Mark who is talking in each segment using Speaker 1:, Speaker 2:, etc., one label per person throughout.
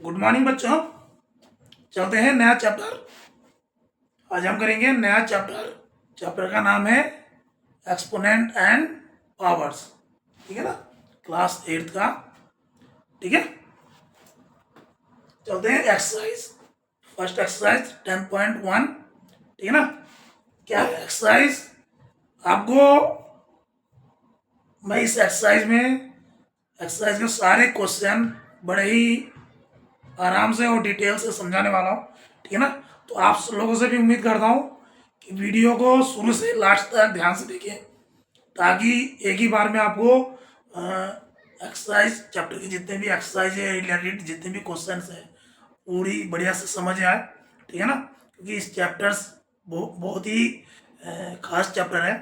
Speaker 1: Good morning बच्चों। चलते हैं नया चैप्टर। आज हम करेंगे नया चैप्टर। चैप्टर का नाम है एक्सपोनेंट एंड पावर्स। ठीक है ना, क्लास 8 का। ठीक है, चलते हैं एक्सरसाइज। First exercise 10.1। ठीक है ना, क्या है एक्सरसाइज? आपको मैं इस एक्सरसाइज के सारे क्वेश्चन बड़े ही आराम से और डिटेल से समझाने वाला हूँ। ठीक है ना, तो आप लोगों से भी उम्मीद करता हूँ कि वीडियो को शुरू से लास्ट तक ध्यान से देखें, ताकि एक ही बार में आपको एक्सरसाइज चैप्टर के जितने भी एक्सरसाइज है रिलेटेड जितने भी क्वेश्चन हैं पूरी बढ़िया से समझ आए। ठीक है ना, क्योंकि इस चैप्टर्स बहुत ही खास चैप्टर है।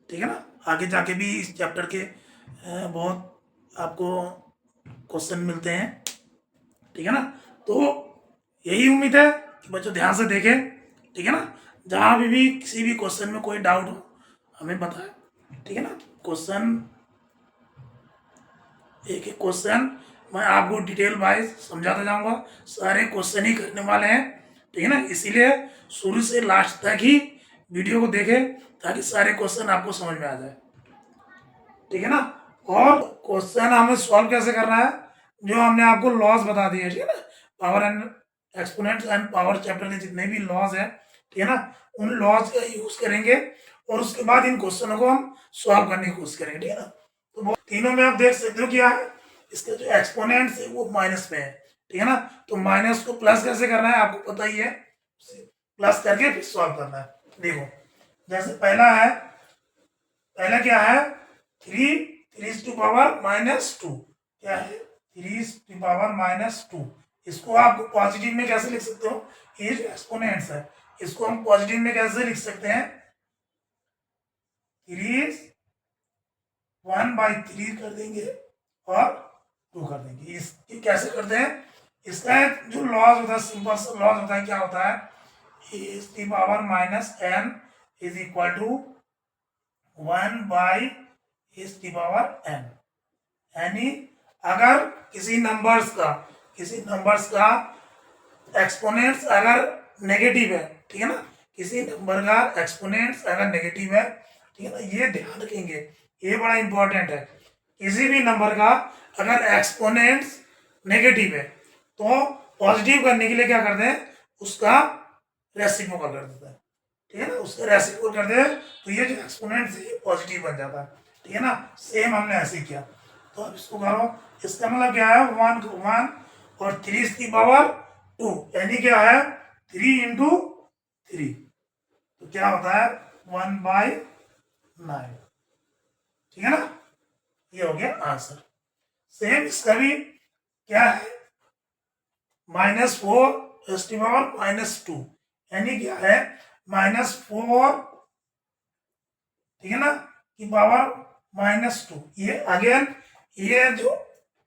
Speaker 1: ठीक है ना, आगे जाके भी इस चैप्टर के बहुत आपको क्वेश्चन मिलते हैं। ठीक है ना, तो यही उम्मीद है कि बच्चों ध्यान से देखें। ठीक है ना, जहाँ भी किसी भी क्वेश्चन में कोई डाउट हो हमें बताएं। ठीक है ना, क्वेश्चन एक एक क्वेश्चन मैं आपको डिटेल वाइज समझाता जाऊंगा। सारे क्वेश्चन ही करने वाले हैं। ठीक है ना, इसीलिए शुरू से लास्ट तक ही वीडियो को देखें ताकि सारे क्वेश्चन आपको समझ में आ जाए। ठीक है ना, और क्वेश्चन हमें सॉल्व कैसे करना है, जो हमने आपको लॉज बता दिए। ठीक है ना, power and exponents and power chapter के जितने भी लॉज है, ठीक है ना, उन लॉज का यूज करेंगे और उसके बाद इन क्वेश्चनों को हम सॉल्व करने की कोशिश करेंगे। ठीक है ना, तो तीनों में आप देख सकते हो क्या है, इसके जो एक्सपोनेंट्स है वो माइनस में है। ठीक है ना, तो माइनस को प्लस कैसे करना है आपको पता ही है, प्लस करके फिर सॉल्व करना है। देखो जैसे पहला क्या है, थ्री टू पावर -2। क्या है, 3 टू पावर -2। इसको आप पॉजिटिव में कैसे लिख सकते हो, ये जो एक्सपोनेंट्स है इसको हम पॉजिटिव में कैसे लिख सकते हैं, 3 1/3 कर देंगे और 2 कर देंगे। इसकी कैसे करते हैं, इसका जो लॉज होता है, सिंपल सा लॉज होता है, क्या होता है, e power -n is equal to 1/n। यानी अगर किसी नंबर्स का एक्सपोनेंट्स अगर नेगेटिव है, ठीक है ना, किसी नंबर का एक्सपोनेंट्स अगर नेगेटिव है, ठीक है ना, ये ध्यान रखेंगे, ये बड़ा इंपॉर्टेंट है। किसी भी नंबर का अगर एक्सपोनेंट्स नेगेटिव है तो पॉजिटिव करने के लिए क्या करते हैं, उसका रेसिप्रोकल कर देते हैं। ठीक है ना, उसका रेसिप्रोकल करते हैं तो ये जो एक्सपोनेंट्स है ये पॉजिटिव बन जाता है। ठीक है ना, सेम हमने ऐसे किया। तो अब इसको करो, इसका मतलब क्या है, 1 और 3 की पावर 2, यानी क्या है 3 इंटू 3, तो क्या होता है 1/9। ठीक है ना, ये हो गया आंसर। सेम इसका भी क्या है, -4 की पावर -2, यानी क्या है -4, ठीक है ना, की पावर -2। ये अगेन ये जो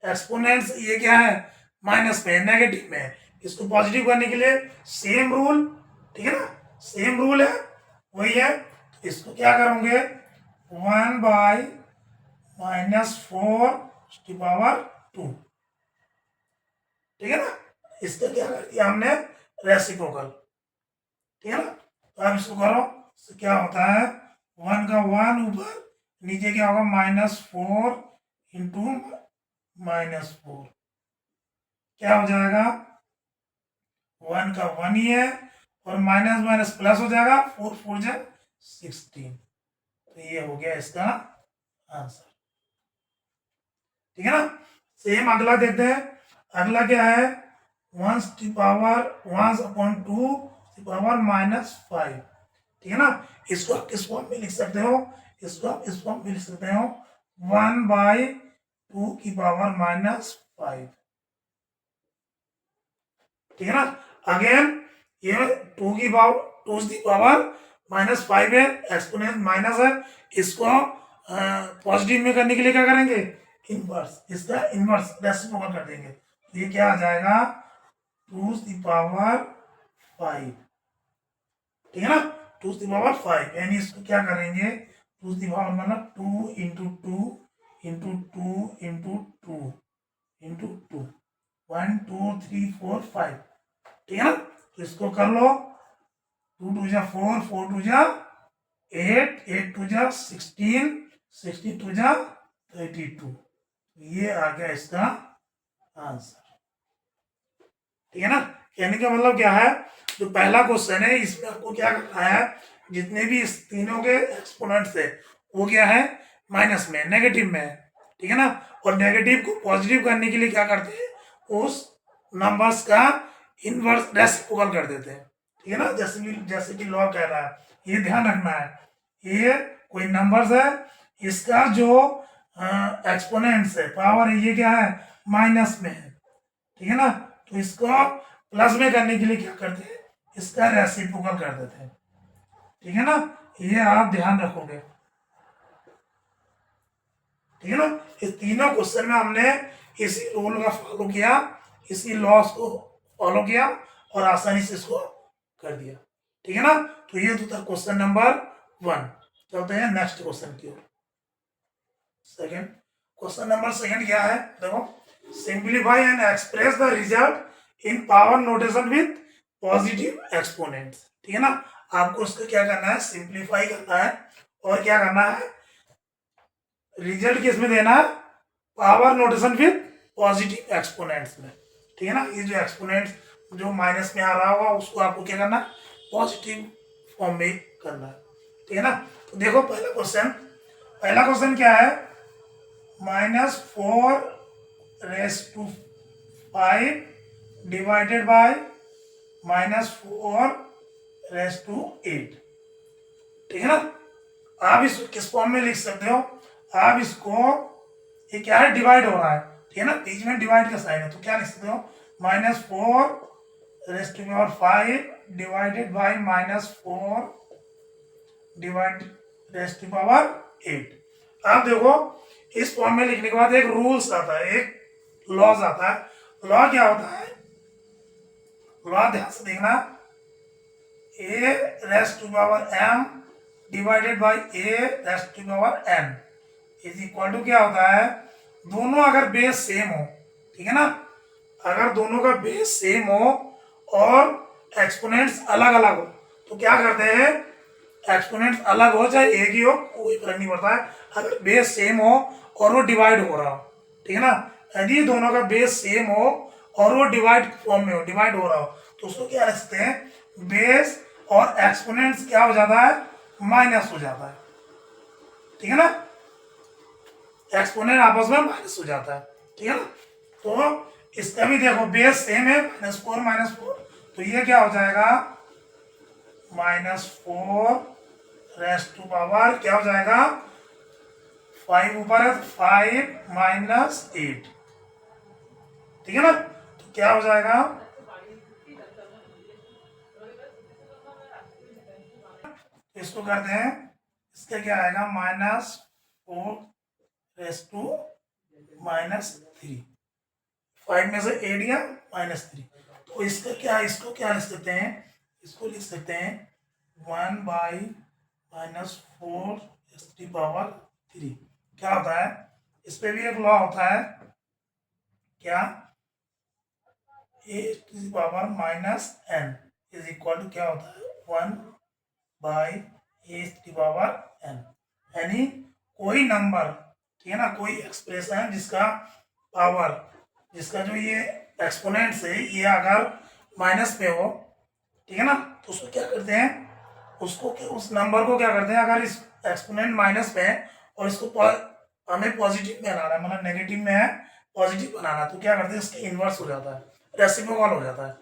Speaker 1: एक्सपोनेंट्स ये क्या है, माइनस में नेगेटिव में है, इसको पॉजिटिव करने के लिए सेम रूल, ठीक है ना, सेम रूल है वही है। तो इसको क्या करोगे, 1/-4 की पावर 2। ठीक है ना, इसका क्या कर दिया हमने, रेसिप्रोकल। ठीक है ना, तो अब इसको करो, तो क्या होता है 1 का 1 ऊपर, नीचे क्या होगा -4 इंटू -4, क्या हो जाएगा 1 का 1 ही है और माइनस माइनस प्लस हो जाएगा, 4 4 जा 16। तो ये हो गया इसका आंसर। ठीक है ना, सेम अगला देखते हैं। अगला क्या है, 1/2 -5। ठीक है ना, इसको आप किस फॉर्म में लिख सकते हो, इसको आप इस फॉर्म में लिख सकते हो 1/2 की पावर -5। ठीक है ना, अगेन ये 2 की पावर -5 है, एक्सपोनेंट माइनस है, इसको पॉजिटिव में करने के लिए क्या करेंगे, इनवर्स, इसका इनवर्स रेसिप्रोकल कर देंगे। तो ये क्या आ जाएगा 2 की पावर 5। ठीक है ना, 2 की पावर 5, यानी इसको क्या करेंगे, 2 की पावर मतलब 2 इंटू 2 इंटू 2 इंटू 2 इंटू 2, 1 2 3 4 5, ठीक है ना। तो इसको कर लो, 2 2 जा 4, 4 2 जा 8, 8 2 जा 16, 16 2 जा 32। ये आ गया इसका आंसर, ठीक है ना। कहने का मतलब क्या है, जो पहला क्वेश्चन है इसमें आपको क्या करना है, जितने भी इस तीनों के एक्सपोनेंट्स है वो क्या है, माइनस में, नेगेटिव में है, ठीक है ना। और नेगेटिव को पॉजिटिव करने के लिए क्या करते हैं, उस नंबर्स का इनवर्स रेसिप्रोकल कर देते हैं, ठीक है ना। जैसे कि लॉ कह रहा है, ये ध्यान रखना है, ये कोई नंबर्स है, इसका जो एक्सपोनेंट्स है, पावर है, ये क्या है, माइनस में है, ठीक है ना। तो इसको प्लस में करने के लिए क्या करते हैं, इसका रेसिप्रोकल कर देते हैं, ठीक है ना। ये आप ध्यान रखोगे, ठीक है ना। इस तीनों क्वेश्चन में हमने इसी रूल का फॉलो किया, इसी लॉस को फॉलो किया और आसानी से इसको कर दिया, ठीक है ना। तो ये तो था क्वेश्चन नंबर 1। चलते हैं नेक्स्ट क्वेश्चन की ओर। सेकंड क्वेश्चन नंबर सेकंड क्या है, देखो, simplify and express the result in power notation with positive exponents, ठीक है ना। आपको उसको क्या करना है, सिंप्लीफाई करना है और क्या करना है, रिजल्ट किस में देना है, power notation with positive exponents में, ठीक है ना। ये जो एक्सपोनेंट्स जो माइनस में आ रहा होगा उसको आपको क्या करना है, पॉजिटिव फॉर्म में करना है, ठीक है ना। तो देखो पहला क्वेश्चन क्या है, -4⁵ डिवाइडेड बाय -4�8, ठीक है ना। आप इसको किस फॉर्म में लिख सकते हो, आप इसको, ये क्या है, डिवाइड हो रहा है, ठीक है ना, बीच में डिवाइड का साइन है, तो क्या लिख सकते हो, -4⁵ डिवाइडेड बाय -4 ⁸ आप देखो, इस फॉर्म में लिखने के बाद एक रूल्स आता है, एक लॉज आता है। लॉ क्या होता है, लॉ ध्यान से देखना, a⁻m divided by a⁻n is equal to क्या होता है, दोनों अगर बेस सेम हो, ठीक है ना, अगर दोनों का बेस सेम हो और एक्सपोनेंट्स अलग अलग हो, तो क्या करते हैं, एक्सपोनेंट्स अलग हो चाहे एक ही हो कोई फर्क नहीं पड़ता है, अगर बेस सेम हो और वो डिवाइड हो रहा हो, ठीक है ना। यदि दोनों का बेस सेम हो और वो डिवाइड फॉर्म में हो, डिवाइड हो रहा हो, तो उसको क्या लिखते हैं, बेस और एक्सपोनेंट्स क्या हो जाता है, माइनस हो जाता है, ठीक है ना, एक्सपोनेंट आपस में माइनस हो जाता है, ठीक है ना। तो इसका भी देखो बेस सेम है, -4 तो ये क्या हो जाएगा, -4⁵ क्या हो जाएगा, 5 ऊपर है तो 5 -8, ठीक है ना। तो क्या हो जाएगा, इसको करते हैं, इसका क्या आएगा, -4⁻3, 5 में से 8 गया -3, तो इसका क्या, इसको क्या लिख सकते हैं, इसको लिख सकते हैं 1/-4⁵ क्या होता है, इस पे भी एक लॉ होता है, क्या, a⁻n इज इक्वल टू क्या होता है, 1/a⁻n, यानी कोई नंबर, ठीक है ना, कोई एक्सप्रेशन जिसका पावर, जिसका जो ये एक्सपोनेंट्स है ये अगर माइनस पे हो, ठीक है ना, तो उसको क्या करते हैं, उसको उस नंबर को क्या करते हैं, अगर इस एक्सपोनेंट माइनस पे है और इसको हमें पॉजिटिव में बनाना है, मतलब नेगेटिव में है पॉजिटिव बनाना, तो क्या करते हैं, इसके इनवर्स हो जाता है, रेसिप्रोकल हो जाता है,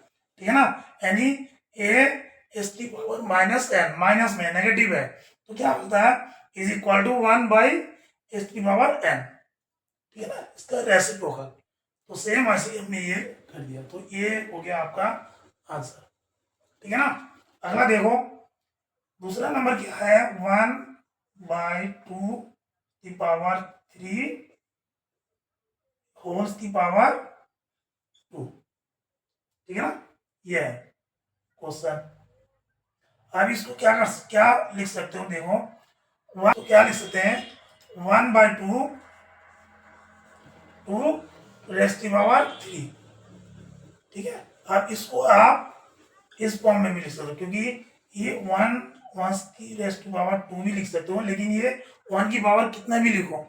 Speaker 1: ठीक है ना। यानी a⁻n माइनस में नेगेटिव है तो क्या होता है, इज इक्वल टू 1/n, ठीक है ना, इसका रेसिप्रोकल। तो सेम ऐसे हमने ये कर दिया, तो ये हो गया आपका आंसर, ठीक है ना। अगला देखो, दूसरा नंबर क्या है, 1/2⁵ होल्स की पावर 2, ठीक है ना, ये है क्वेश्चन। अब इसको क्या लिख सकते हो, देखो, तो क्या लिख सकते हैं, 1/2 2⁵ 3, ठीक है। अब इसको आप इस फॉर्म में भी लिख सकते हो, क्योंकि ये 1 की रेस्ट टू पावर 2 भी लिख सकते हो, लेकिन ये 1 की पावर कितना भी लिखो,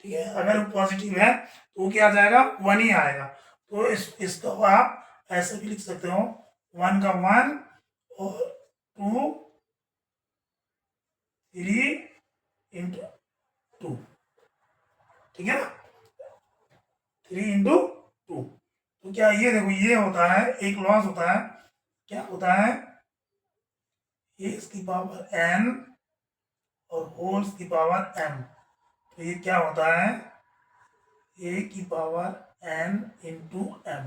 Speaker 1: ठीक है, अगर वो पॉजिटिव है तो वो क्या आ जाएगा, 1 ही आएगा। तो इसको आप ऐसे भी लिख सकते हो, 1 का 1 और 2 3 इंटू 2, ठीक है ना, 3 इंटू 2। तो क्या ये देखो, ये होता है एक लॉस होता है, क्या होता है, ए इसकी पावर n और होल्स की पावर m। तो ये क्या होता है, ए की पावर n इंटू m,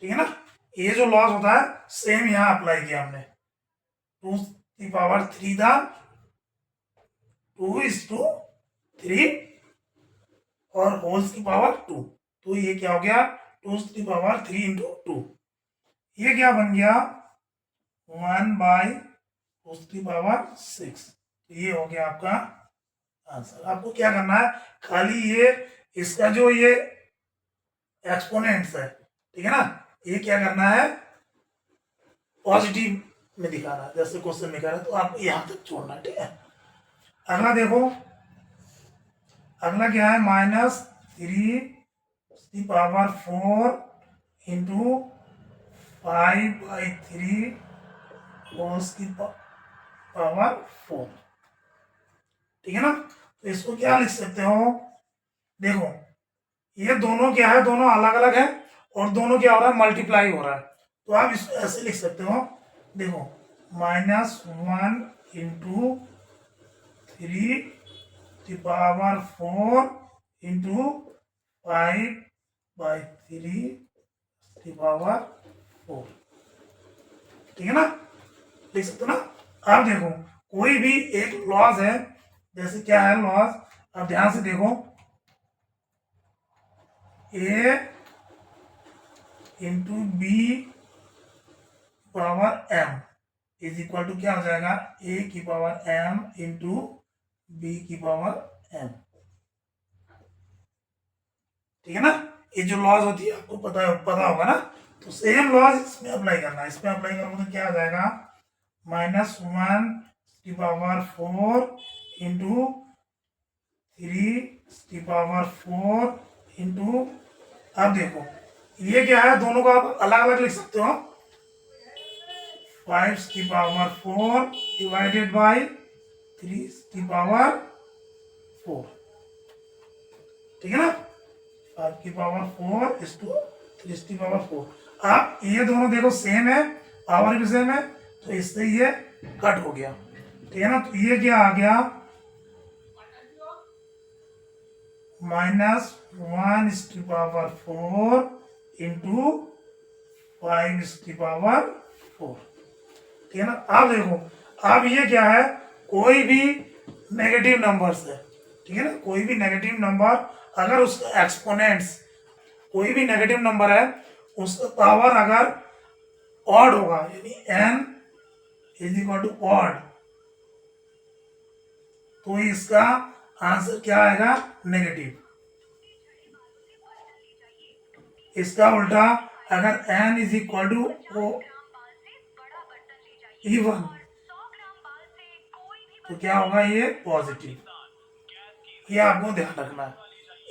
Speaker 1: ठीक है ना। ये जो लॉस होता है सेम यहाँ अप्लाई किया हमने, 2 की पावर 3 था, 2:3 और होल्स की पावर 2, तो ये क्या हो गया, 2 की पावर 3 इंटू 2। ये क्या बन गया, 1/2 की पावर 6। तो ये हो गया आपका आंसर। आपको क्या करना है, खाली ये इसका जो ये एक्सपोनेंट्स है, ठीक है ना, ये क्या करना है, पॉजिटिव में दिखाना है, जैसे क्वेश्चन में कह रहा है, तो आपको यहां तक छोड़ना है, ठीक है। अगला देखो, अगला क्या है, -3 की पावर 4 इंटू 5/3 होल्स की पावर 4, ठीक है ना। तो इसको क्या लिख सकते हो, देखो ये दोनों क्या है, दोनों अलग अलग है और दोनों क्या हो रहा है, मल्टीप्लाई हो रहा है। तो आप इसको ऐसे लिख सकते हो, देखो -1 इंटू 3 की पावर 4 इंटू 5/3 की पावर 4, ठीक है ना, लिख सकते हो ना। अब देखो कोई भी एक लॉस है, जैसे क्या है लॉस, अब ध्यान से देखो, A into B power m is equal to क्या हो जाएगा, ए की पावर m इंटू बी की पावर m, ठीक है ना। ये जो लॉज होती है आपको पता होगा ना, तो सेम लॉज इसमें अप्लाई करना है। इसमें अप्लाई करोगे तो क्या आ जाएगा, -1/4 इंटू 3/4 इंटू, अब देखो ये क्या है, दोनों को आप अलग अलग लिख सकते हो, 5/4 डिवाइडेड बाई 3/4, ठीक है ना, 5/4 इज टू 3/4। अब ये दोनों देखो सेम है, पावर भी सेम है, तो इससे ये कट हो गया, ठीक है ना। तो ये क्या आ गया, -1/4 इंटू 5/4, ठीक है ना। अब देखो, अब ये क्या है, कोई भी नेगेटिव नंबर्स है, ठीक है ना, कोई भी नेगेटिव नंबर अगर उसका एक्सपोनेंट्स, कोई भी नेगेटिव नंबर है उसका पावर अगर ऑड होगा, यानी n is equal to odd, तो इसका आंसर क्या आएगा, नेगेटिव। इसका उल्टा अगर n is equal to even, तो क्या होगा, ये पॉजिटिव। ये आपको ध्यान रखना है,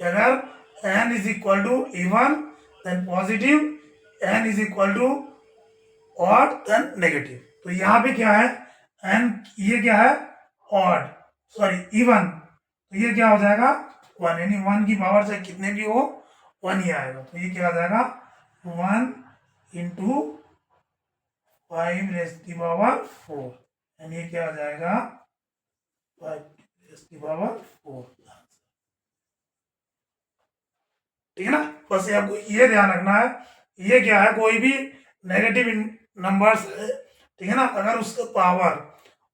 Speaker 1: अगर n is equal to even then positive, n is equal to odd then negative. तो यहाँ पे क्या है, n ये क्या है, ऑड, सॉरी इवन, तो ये क्या हो जाएगा 1, यानी 1 की पावर चाहे कितने भी हो 1 ही आएगा। तो ये क्या आ जाएगा, 1 इंटू 5/4, यानी ये क्या आ जाएगा, 5/4, ठीक है ना। बस ये आपको ये ध्यान रखना है, ये क्या है, कोई भी नेगेटिव नंबर्स है, ठीक है ना, अगर उसका पावर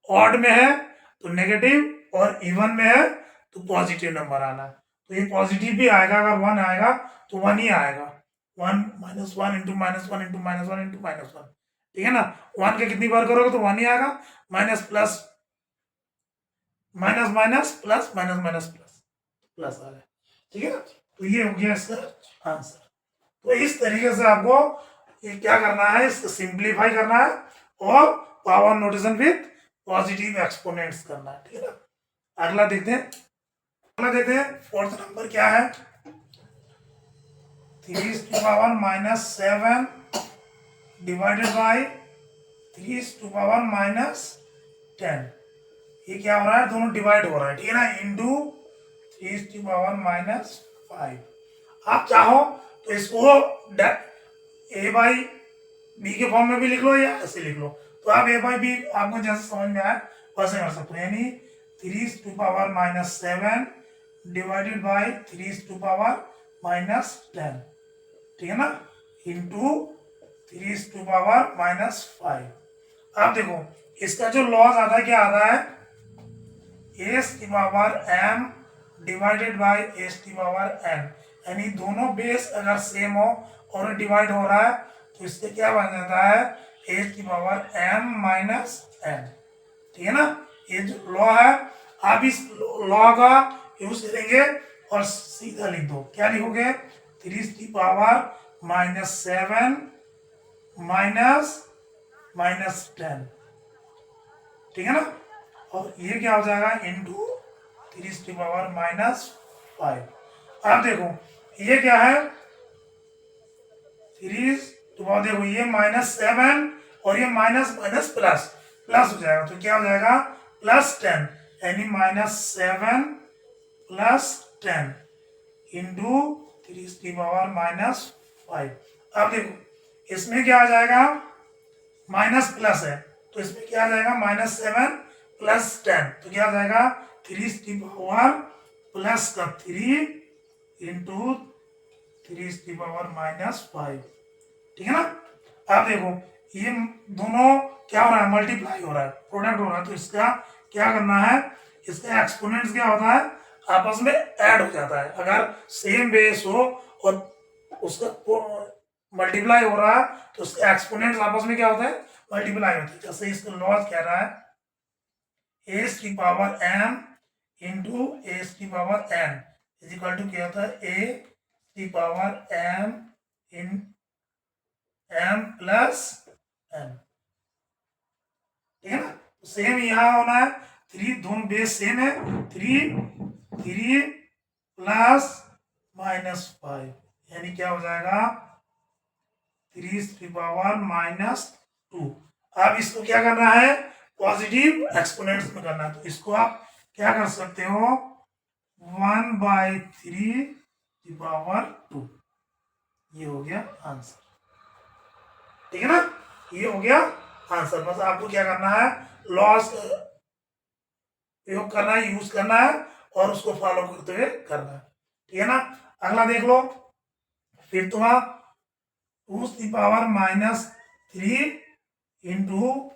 Speaker 1: ऑड में है तो नेगेटिव और इवन में है तो पॉजिटिव नंबर आना है। तो ये पॉजिटिव भी आएगा, अगर 1 आएगा तो 1 ही आएगा, 1 -1 इंटू -1 इंटू -1 इंटू -1, ठीक है ना। 1 के कितनी बार करोगे तो 1 ही आएगा, minus plus minus minus plus minus minus plus plus आ रहा है, ठीक है ना। तो ये हो गया इसका आंसर। तो इस तरीके से आपको ये क्या करना है, इसको सिंप्लीफाई करना है और power notation with positive exponents करना है, ठीक है ना। अगला देखते हैं, फोर्थ नंबर क्या है, 3⁻⁻7 डिवाइडेड बाई 3⁻⁻10। ये क्या हो रहा है, दोनों डिवाइड हो रहा है, ठीक है ना, इंटू 3⁻⁻5। आप चाहो तो इसको ए बाई बी के फॉर्म में भी लिख लो या ऐसे लिख लो, तो आप ए बाई बी आपको जैसे समझ में आए वैसे कर सकते हो, यानी 3⁻⁻7 डिवाइडेड बाई 3⁻⁻10, ठीक है ना, इंटू 3⁻⁻5। अब देखो इसका जो लॉज आता है क्या आता है, एस की power m divided by S की पावर n, यानी दोनों बेस अगर सेम हो और डिवाइड हो रहा है तो इससे क्या बन जाता है, एस की पावर m माइनस n, ठीक है ना। ये जो लॉ है आप इस लॉ का यूज करेंगे और सीधा लिख दो, क्या लिखोगे, 3⁻⁻7 माइनस 10, ठीक है ना, और ये क्या हो जाएगा, इंटू 3⁻⁻5। अब देखो ये क्या है, देखो ये -7 और ये माइनस माइनस प्लस प्लस हो जाएगा, तो क्या हो जाएगा, +10, यानी -7 +10 इंटू 3⁻⁻5। अब देखो इसमें क्या आ जाएगा, माइनस प्लस है तो इसमें क्या आ जाएगा, -7 +10, तो क्या आ जाएगा, 3⁻3 इंटू 3⁻⁻5, ठीक है ना। अब देखो ये दोनों क्या हो रहा है, मल्टीप्लाई हो रहा है, प्रोडक्ट हो रहा है, तो इसका क्या करना है, इसका एक्सपोनेंट्स क्या होता है, आपस में ऐड हो जाता है, अगर सेम बेस हो और उसका मल्टीप्लाई हो रहा है तो उसके एक्सपोनेंट्स आपस में क्या होता है, मल्टीप्लाई होते हैं। जैसे इसका लॉज कह रहा है एस की पावर m इंटू एस की power n is equal to क्या होता है, ए की power m in m plus n, ठीक है ना। सेम यहाँ होना है, 3 दोनों बेस सेम है, 3 प्लस -5, यानी क्या हो जाएगा, 3⁻²। अब इसको क्या करना है, पॉजिटिव एक्सपोनेंट्स में करना है, तो इसको आप क्या कर सकते हो, 1/3⁻², ये हो गया आंसर, ठीक है ना, ये हो गया आंसर। बस आपको क्या करना है, लॉस प्रयोग करना है, यूज करना है और उसको फॉलो करते हुए करना है, ठीक है ना। अगला देख लो, फिर तुम्हारा 2⁻³ इंटू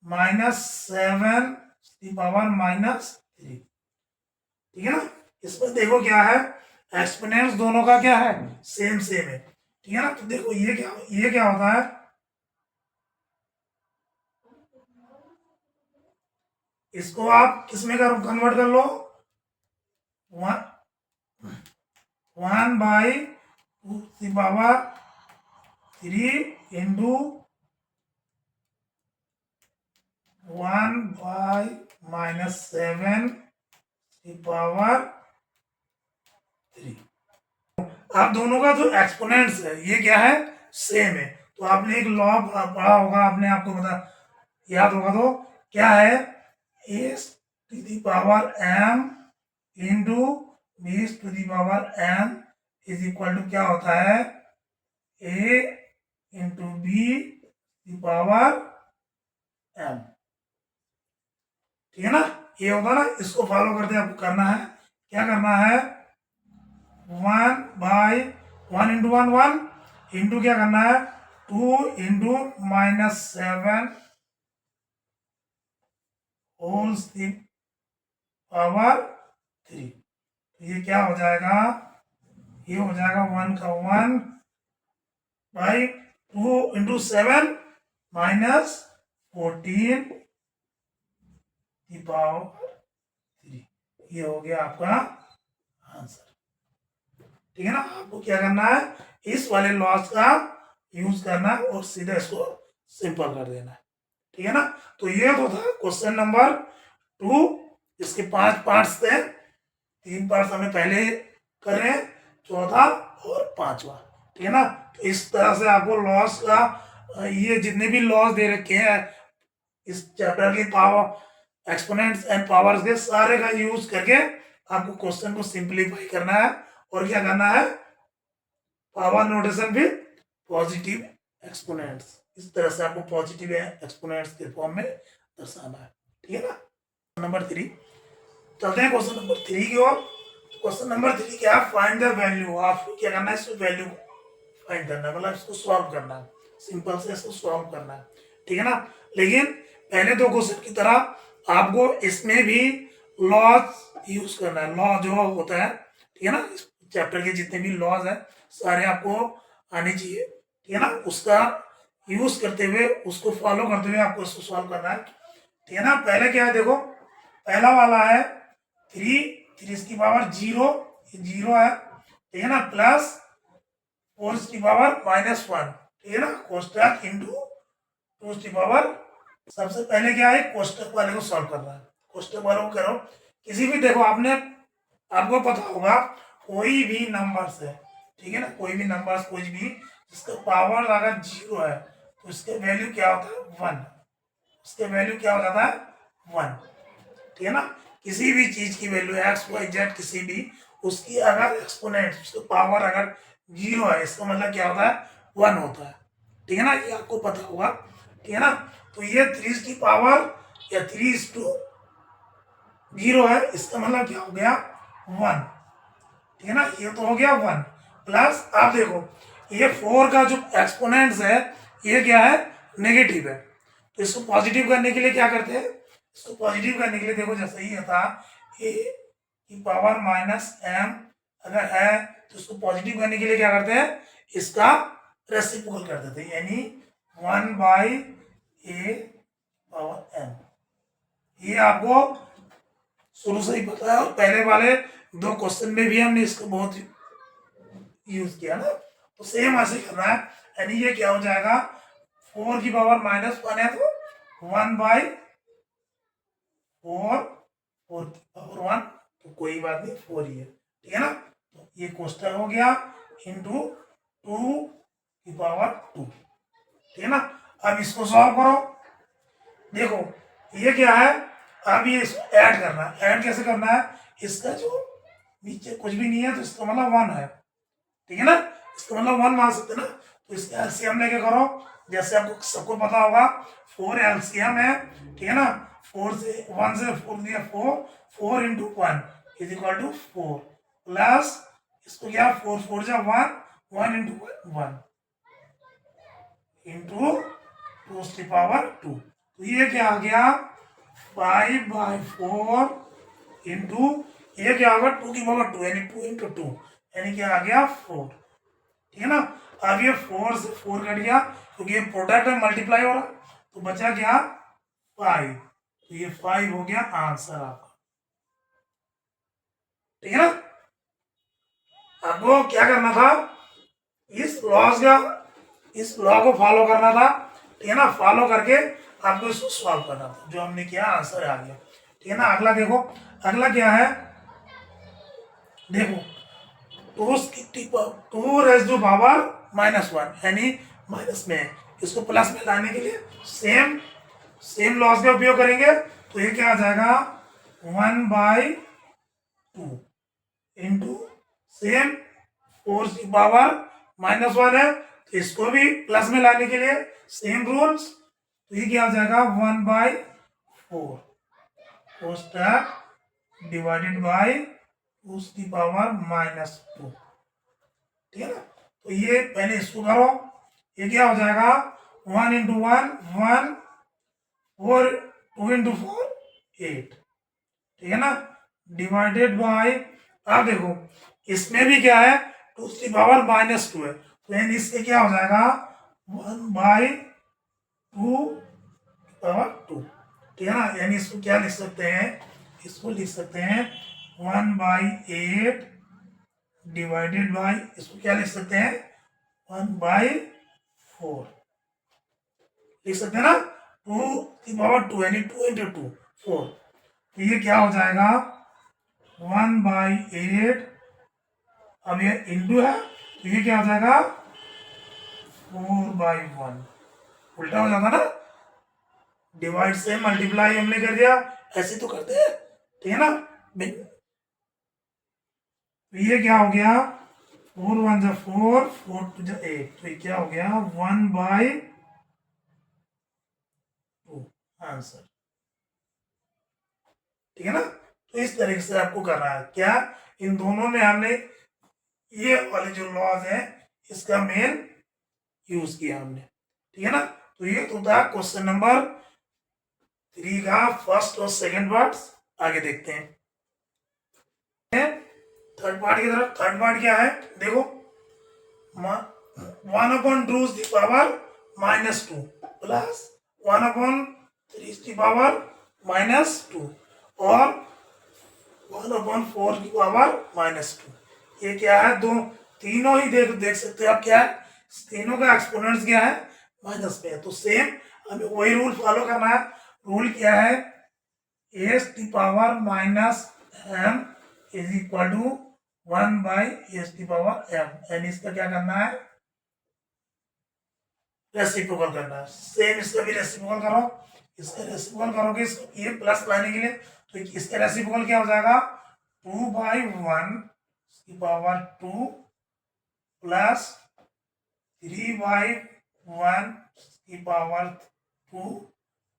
Speaker 1: -7⁻3, ठीक है ना। इसमें देखो क्या है, एक्सपोनेंट्स दोनों का क्या है, सेम सेम है, ठीक है ना। तो देखो ये क्या होता है, इसको आप किसमें कन्वर्ट कर लो, 1/2³ इंटू 1/−7⁻3। आप दोनों का जो एक्सपोनेंट्स है ये क्या है, सेम है, तो आपने एक लॉ पढ़ा होगा, आपने आपको बता याद होगा, तो क्या है, a⁻m into b⁻m is equal to क्या होता है, a इंटू b⁻m, ठीक है ना। ये होगा ना, इसको फॉलो करते आपको करना है, क्या करना है, 1/1 इंटू 1 इंटू क्या करना है, 2 इंटू -7 होल पावर 3, ये क्या हो जाएगा, ये हो जाएगा 1 का 1/2 इंटू 7 -14 की पावर 3, ये हो गया आपका आंसर। ठीक है ना। आपको क्या करना है, इस वाले लॉस का यूज करना है और सीधे इसको सिंपल कर देना है। ठीक है ना। तो ये तो था क्वेश्चन नंबर 2। इसके 5 पार्ट्स थे, 3 पार्ट्स हमें पहले कर रहे हैं, चौथा और पांचवा। ठीक है ना। तो इस तरह से आपको लॉस का ये जितने भी लॉस दे रखे हैं इस चैप्टर की, पावर एक्सपोनेंट्स एंड पावर्स के सारे का यूज करके आपको क्वेश्चन को सिंप्लीफाई करना है और क्या करना है, power notation with positive exponents. इस तरह से आपको पॉजिटिव एक्सपोनेंट्स के फॉर्म में दर्शाना है। ठीक है ना। नंबर 3 चलते हैं क्वेश्चन नंबर 3 की ओर। क्वेश्चन नंबर 3 क्या है, फाइंड द वैल्यू। आपको क्या करना है, इसको वैल्यू फाइंड करना है, मतलब इसको सॉल्व करना है, सिंपल से इसको सॉल्व करना है। ठीक है ना। लेकिन पहले दो क्वेश्चन की तरह आपको इसमें भी लॉज यूज करना है। लॉ जो होता है, ठीक है ना, इस चैप्टर के जितने भी लॉज है सारे आपको आने चाहिए। ठीक है ना। उसका यूज करते हुए, उसको फॉलो करते हुए आपको इसको सॉल्व करना है। ठीक है ना। पहले क्या है देखो, पहला वाला है 3, 3 की पावर 0, ये 0 है। ठीक है ना। प्लस 4 की पावर -1। ठीक है ना। कोष्टक इंटू 2 की पावर, सबसे पहले क्या है, कोष्टक वाले को सॉल्व करना है। कोष्टक वाले को करो, किसी भी देखो आपने, आपको पता होगा कोई भी नंबर्स है, ठीक है ना, कोई भी नंबर्स, कोई भी जिसका पावर अगर 0 है तो इसके वैल्यू क्या होता है 1, उसके वैल्यू क्या हो जाता है 1। ठीक है ना। किसी भी चीज की वैल्यू एक्स वाई जेड किसी भी, उसकी अगर एक्सपोनेंट, उसका पावर अगर 0 है, इसका मतलब क्या होता है 1 होता है। ठीक है ना। ये आपको पता होगा। ठीक है ना। तो ये 3 की पावर या 3:0 है, इसका मतलब क्या हो गया 1। ठीक है ना। ये तो हो गया 1। प्लस आप देखो ये 4 का जो एक्सपोनेंट्स है ये क्या है, नेगेटिव है। तो इसको पॉजिटिव करने के लिए क्या करते हैं, इसको पॉजिटिव करने के लिए देखो जैसे ही था ए की पावर -m अगर है तो इसको पॉजिटिव करने के लिए क्या करते हैं, इसका रेसिप्रोकल कर देते हैं, यानी 1/a⁴m। ये आपको शुरू से ही पता है और पहले वाले 2 क्वेश्चन में भी हमने इसको बहुत यूज किया ना। तो सेम ऐसे करना है, यानी ये क्या हो जाएगा, 4 की पावर -1 है तो 1/4, 4 की पावर 1 तो कोई बात नहीं 4 ही है। ठीक है ना। तो ये कोष्टक हो गया इंटू 2 की पावर 2। ठीक है ना। अब इसको सॉल्व करो, देखो ये क्या है, अब ये इसको ऐड करना है। ऐड कैसे करना है, इसका जो नीचे कुछ भी नहीं है तो इसका मतलब 1 है। ठीक है ना। इसका मतलब 1 मान सकते ना। तो इसका एलसीएम लेके करो, जैसे आपको सबको पता होगा 4 एलसीएम है। ठीक है ना। 4 से 1 से 4 दिया 4, 4 into 1 is equal to 4 plus इसको क्या 4 4 जा 1, 1 इंटू 1 इंटू 2 की पावर 2। तो ये क्या आ गया 5/4 इंटू, ये क्या होगा 2 की पावर 2 यानी 2 इंटू 2 यानी क्या आ गया 4। ठीक है ना। अब ये 4 से 4 कट गया क्योंकि ये प्रोडक्ट में मल्टीप्लाई हो रहा, तो बचा क्या 5। तो ये 5 हो गया आंसर आपका। ठीक है ना। आपको क्या करना था, इस लॉस का, इस लॉ को फॉलो करना था। ठीक है ना। फॉलो करके आपको इसको सॉल्व करना था, जो हमने किया आंसर आ गया। ठीक है ना। अगला देखो, अगला क्या है, देखो 2 रेज़ टू पावर -1 यानी माइनस में है, इसको प्लस में लाने के लिए सेम सेम लॉस का उपयोग करेंगे। तो ये क्या आ जाएगा 1/2 इंटू सेम 4 की पावर -1 है तो इसको भी प्लस में लाने के लिए सेम रूल्स। तो ये क्या आ जाएगा 1/4 कोष्टक डिवाइडेड बाय 2 की पावर -2। ठीक है ना। तो ये पहले इसको करो, ये क्या हो जाएगा 1 इंटू 1 1, 4 2 इंटू 4 8। ठीक है ना। डिवाइडेड बाय, अब देखो इसमें भी क्या है 2 की पावर -2 है तो यानी इससे क्या हो जाएगा 1/2 पावर 2। ठीक है ना। यानी इसको क्या लिख सकते हैं, इसको लिख सकते हैं 1/8 डिवाइडेड बाई, इसको क्या लिख सकते हैं, 1/4 लिख सकते हैं ना, 2 यानी 2 × 2 4। तो ये क्या हो जाएगा 1/8, अब ये इंटू है तो ये क्या हो जाएगा 4/1, उल्टा हो जाता ना, डिवाइड से मल्टीप्लाई हमने कर दिया, ऐसे तो करते हैं, ठीक है ना। तो ये क्या हो गया 4 × 1 = 4, 4 × 2 = 8, तो ये क्या हो गया 1/2 आंसर, ठीक है ना। तो इस तरीके से आपको करना है क्या, इन दोनों में हमने ये वाले जो लॉज है इसका मेन यूज किया हमने, ठीक है ना। तो ये तो था क्वेश्चन नंबर 3 का फर्स्ट और सेकंड पार्ट। आगे देखते हैं थर्ड पार्ट की तरफ। थर्ड पार्ट क्या है देखो, 1/2 प्लस 1/3 और 1/4 ये क्या है, दो तीनों ही देख सकते हो आप, क्या है तीनों का एक्सपोनेंट्स क्या है माइनस में है। तो सेम हमें वही रूल फॉलो करना है। रूल क्या है, a⁻m = 1/a⁻m, यानी इसका क्या करना है रेसिप्रोकल करना है। सेम इसका भी रेसिप्रोकल करो, इसका रेसिप्रोकल करोगे ये प्लस लाने के लिए, तो इसका रेसिप्रोकल क्या हो जाएगा 2/1 प्लस 3/1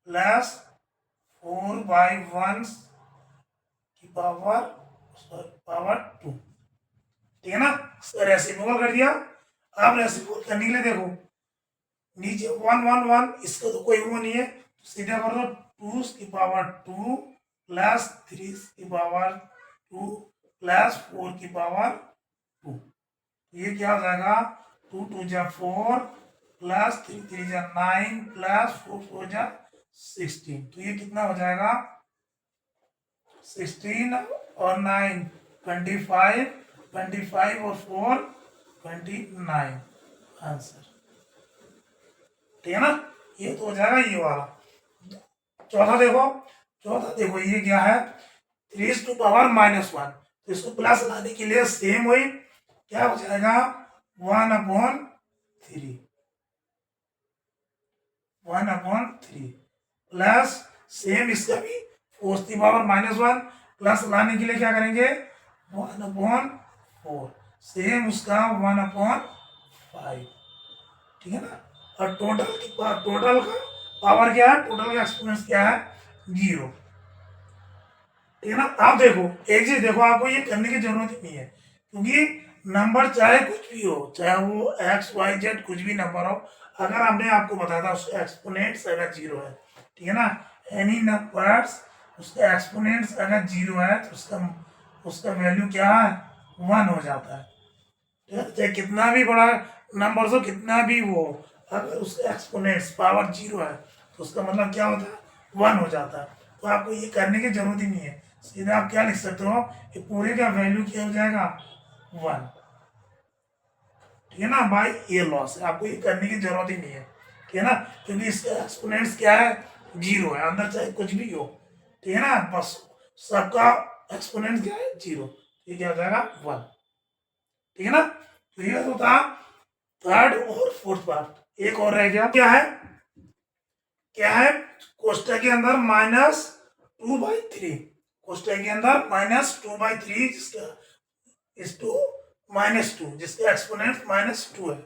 Speaker 1: प्लस 4/1 ठीक है ना। रेसिप्रोकल कर दिया। अब रेसिप्रोकल करने के लिए देखो नीचे 1 इसका तो कोई वो नहीं है, तो सीधा कर दो 2 प्लस 3 प्लस 4 ये क्या हो जाएगा 2 × 2 = 4 प्लस 3 × 3 = 9 प्लस 4 × 4 = 16। तो ये कितना हो जाएगा 16 और 9 25, 25 और 4 29 आंसर, ठीक है ना। ये तो हो जाएगा ये वाला। चौथा देखो ये क्या है 3⁻⁻1, तो इसको प्लस लाने के लिए सेम वही क्या हो जाएगा 1/3 प्लस सेम इसका भी 4⁻⁻1 प्लस लाने के लिए क्या करेंगे 1/4, सेम उसका 1/5, ठीक है ना। और टोटल का पावर क्या है, टोटल का एक्सपोनेंस क्या है 0, ठीक है ना। आप देखो एक चीज देखो, आपको ये करने की जरूरत ही नहीं है, क्योंकि नंबर चाहे कुछ भी हो, चाहे वो XYZ कुछ भी नंबर हो, अगर हमने आपको बताया था उसका एक्सपोनेंट्स अगर 0 है, ठीक है ना, एनी नंबर्स उसका एक्सपोनेंट्स अगर 0 है तो उसका वैल्यू क्या है 1 हो जाता है, ठीक है। चाहे कितना भी बड़ा नंबर हो, कितना भी वो, अगर उसका एक्सपोनेंट्स पावर 0 है तो उसका मतलब क्या होता है 1 हो जाता है। तो आपको ये करने की जरूरत ही नहीं है, सीधा आप क्या लिख सकते हो कि पूरे का वैल्यू क्या हो जाएगा 1, ठीक है ना। भाई ये लॉस है, आपको ये करने की जरूरत ही नहीं है, ठीक है ना, क्योंकि इसका एक्सपोनेंट्स क्या है 0 है, अंदर चाहे कुछ भी हो, ठीक है ना, बस सबका एक्सपोनेंट्स क्या है 0, ये क्या हो जाएगा 1, ठीक है ना। तो ये तो था थर्ड और फोर्थ पार्ट। एक और रह गया, क्या है कोष्टक के अंदर -2/3, कोष्टक के अंदर -2/3 जिसका इस टू -2 जिसका एक्सपोनेंट -2 है,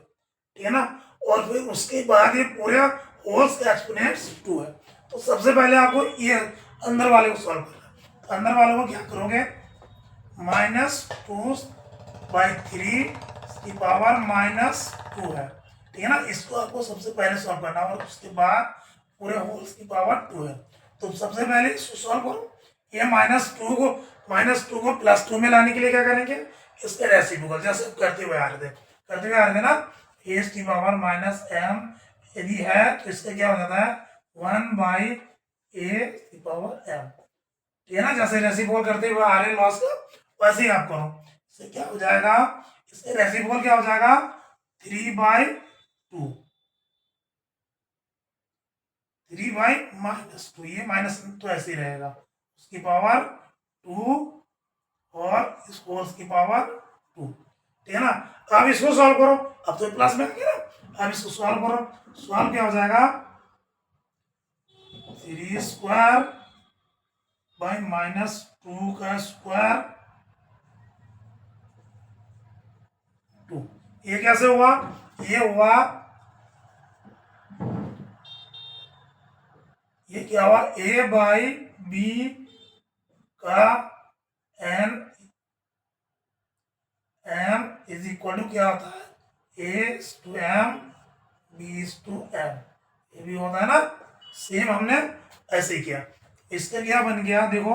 Speaker 1: ठीक है ना। और फिर उसके बाद ये पूरे होल्स का एक्सपोनेंट 2 है। तो सबसे पहले आपको ये अंदर वाले को सॉल्व करना है। तो अंदर वाले को क्या करोगे -2/3 की पावर -2 है, ठीक है ना। इसको आपको सबसे पहले सॉल्व करना है और उसके बाद पूरे होल्स की पावर 2 है। तो सबसे पहले इसको सॉल्व करो। ये -2 को +2 में लाने के लिए क्या करेंगे, इसके रेसिप्रोकल जैसे करते हुए आ रहे थे ना, a⁻m यदि है तो इसका क्या हो जाता है 1/a⁻m, ठीक है ना। जैसे रेसिप्रोकल करते हुए आ रहे लॉस का, वैसे ही आप करो। इससे क्या हो जाएगा, इससे रेसिप्रोकल क्या हो जाएगा 3/2, 3/-2, ये माइनस तो ऐसे ही रहेगा, उसकी पावर 2 और इस फोर्स की पावर 2, ठीक है ना। अब इसको सॉल्व करो, अब तो प्लस में आ गया ना, अब इसको सॉल्व करो, सॉल्व क्या हो जाएगा 3² बाई -2 का स्क्वायर 2, ये कैसे हुआ, ये हुआ, ये क्या हुआ a/b का n m is equal to क्या होता है a/m b/m, ये भी होता है ना, सेम हमने ऐसे ही किया। इसका क्या बन गया देखो,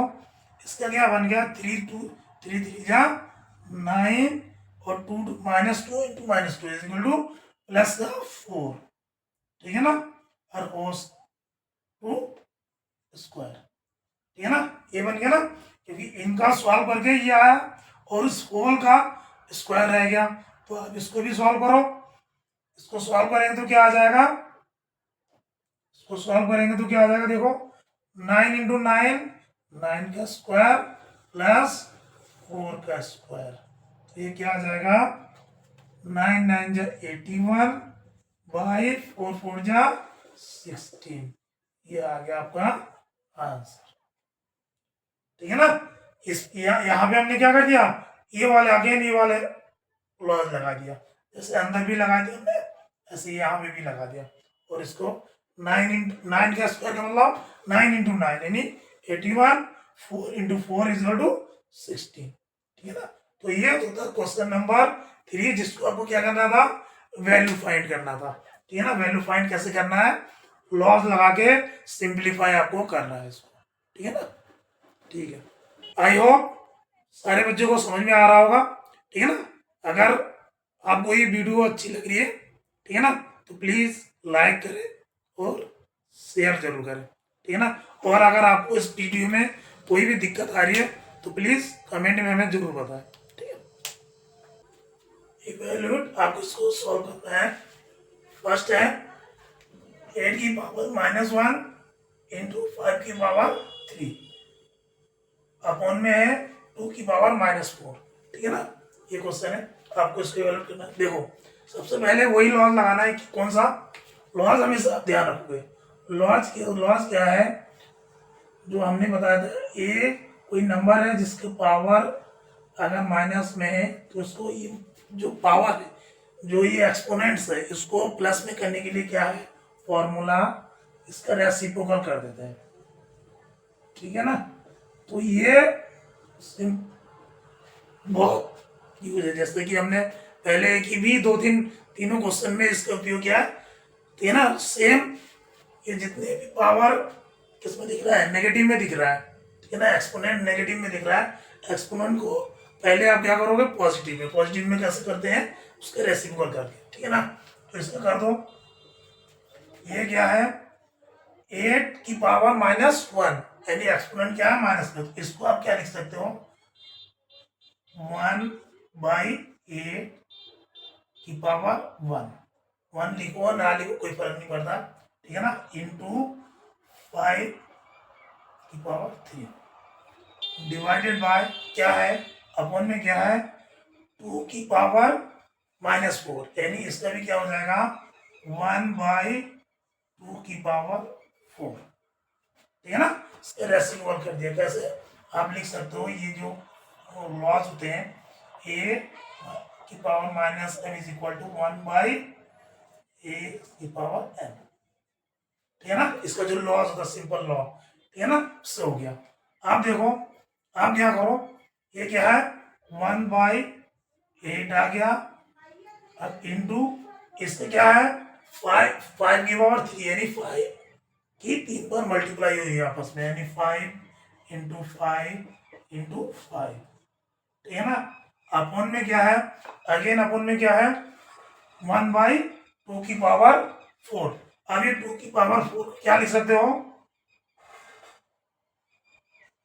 Speaker 1: इसका क्या बन गया 3 जा 9 और 2 -2 into -2 is equal two plus का 4, ठीक है ना, और होस 2 स्क्वायर, ठीक है ना, ये बन गया ना, क्योंकि इनका सॉल्व करके ये आया और इस होल का स्क्वायर रह गया। तो अब इसको भी सॉल्व करो, इसको सॉल्व करेंगे तो क्या आ जाएगा, इसको सॉल्व करेंगे तो क्या आ जाएगा देखो 9 इंटू 9, 9 का स्क्वायर प्लस 4 का स्क्वायर, तो ये क्या आ जाएगा 9 9 जा 81 बाई 4 4 जा 16, ये आ गया आपका आंसर, ठीक है ना। इस यहाँ पे हमने क्या कर दिया, ये वाले अगेन ये वाले लॉज लगा दिया, जैसे अंदर भी लगा दिया हमने ऐसे यहाँ पे भी लगा दिया, और इसको 9 का स्क्वायर का मतलब 9 इंटू 9 यानी 81, 4 इंटू 4 इज इक्वल टू 16, ठीक है ना। तो ये तो था क्वेश्चन नंबर 3, जिसको आपको क्या करना था, वैल्यू फाइंड करना था, ठीक है ना। वैल्यू फाइंड कैसे करना है, लॉज लगा के सिंप्लीफाई आपको करना है इसको, ठीक है ना। ठीक है, आई होप सारे बच्चों को समझ में आ रहा होगा, ठीक है ना। अगर आपको ये वीडियो अच्छी लग रही है, ठीक है ना, तो प्लीज़ लाइक करें और शेयर जरूर करें, ठीक है ना। और अगर आपको इस वीडियो में कोई भी दिक्कत आ रही है तो प्लीज़ कमेंट में हमें जरूर बताएं, ठीक है। इवैल्यूएट आपको इसको सॉल्व करना है। फर्स्ट है 8 की पावर -1 इंटू 5 की पावर 3 अपॉन में है 2 की पावर -4, ठीक है ना। ये क्वेश्चन है, आपको इसको इवैल्यूएट करना है। देखो सबसे पहले वही लॉज लगाना है कि कौन सा लॉज, हमेशा आप ध्यान रखोगे। लॉज क्या है, जो हमने बताया था, ए कोई नंबर है जिसके पावर अगर माइनस में है तो उसको ये जो पावर है, जो ये एक्सपोनेंट्स है, इसको प्लस में करने के लिए क्या है फॉर्मूला, इसका रेसिप्रोकल कर देते हैं, ठीक है ना। तो ये बहुत यूज है, जैसे कि हमने पहले की भी तीनों क्वेश्चन में इसका उपयोग किया है, तो है ना सेम। ये जितने भी पावर किसमें दिख रहा है, नेगेटिव में दिख रहा है, ठीक है ना, एक्सपोनेंट नेगेटिव में दिख रहा है, एक्सपोनेंट को पहले आप क्या करोगे पॉजिटिव में कैसे करते हैं, उसके रेसिप्रोकल करके, ठीक है ना। तो इसका कर दो, ये क्या है 8 की पावर -1 यानी एक्सपोनेंट क्या है माइनस में, तो इसको आप क्या लिख सकते हो 1/8 की पावर 1 लिखो ना लिखो कोई फर्क नहीं पड़ता, ठीक है ना, इंटू 5 की पावर 3 डिवाइडेड बाय क्या है अपॉन में क्या है 2 की पावर -4 यानी इसका भी क्या हो जाएगा 1/2 की पावर 4, ठीक है ना। इसका रेसिप्रोकल कर दिया, कैसे आप लिख सकते हो, ये जो लॉज होते हैं a की power -m is equal to 1/a की पावर m, ठीक है ना। इसका जो लॉज होता है सिंपल लॉ, ठीक है ना, उससे हो गया। आप देखो आप क्या करो, ये क्या है 1/8 आ गया, अब इंटू इससे क्या है 5 की पावर 3 यानी 5 की 3 बार मल्टीप्लाई हुई है आपस में, यानी 5 इंटू 5 इंटू 5, ठीक है ना। अपॉन में क्या है, अगेन अपॉन में क्या है 1/2 की पावर 4। अब ये 2 की पावर 4 क्या लिख सकते हो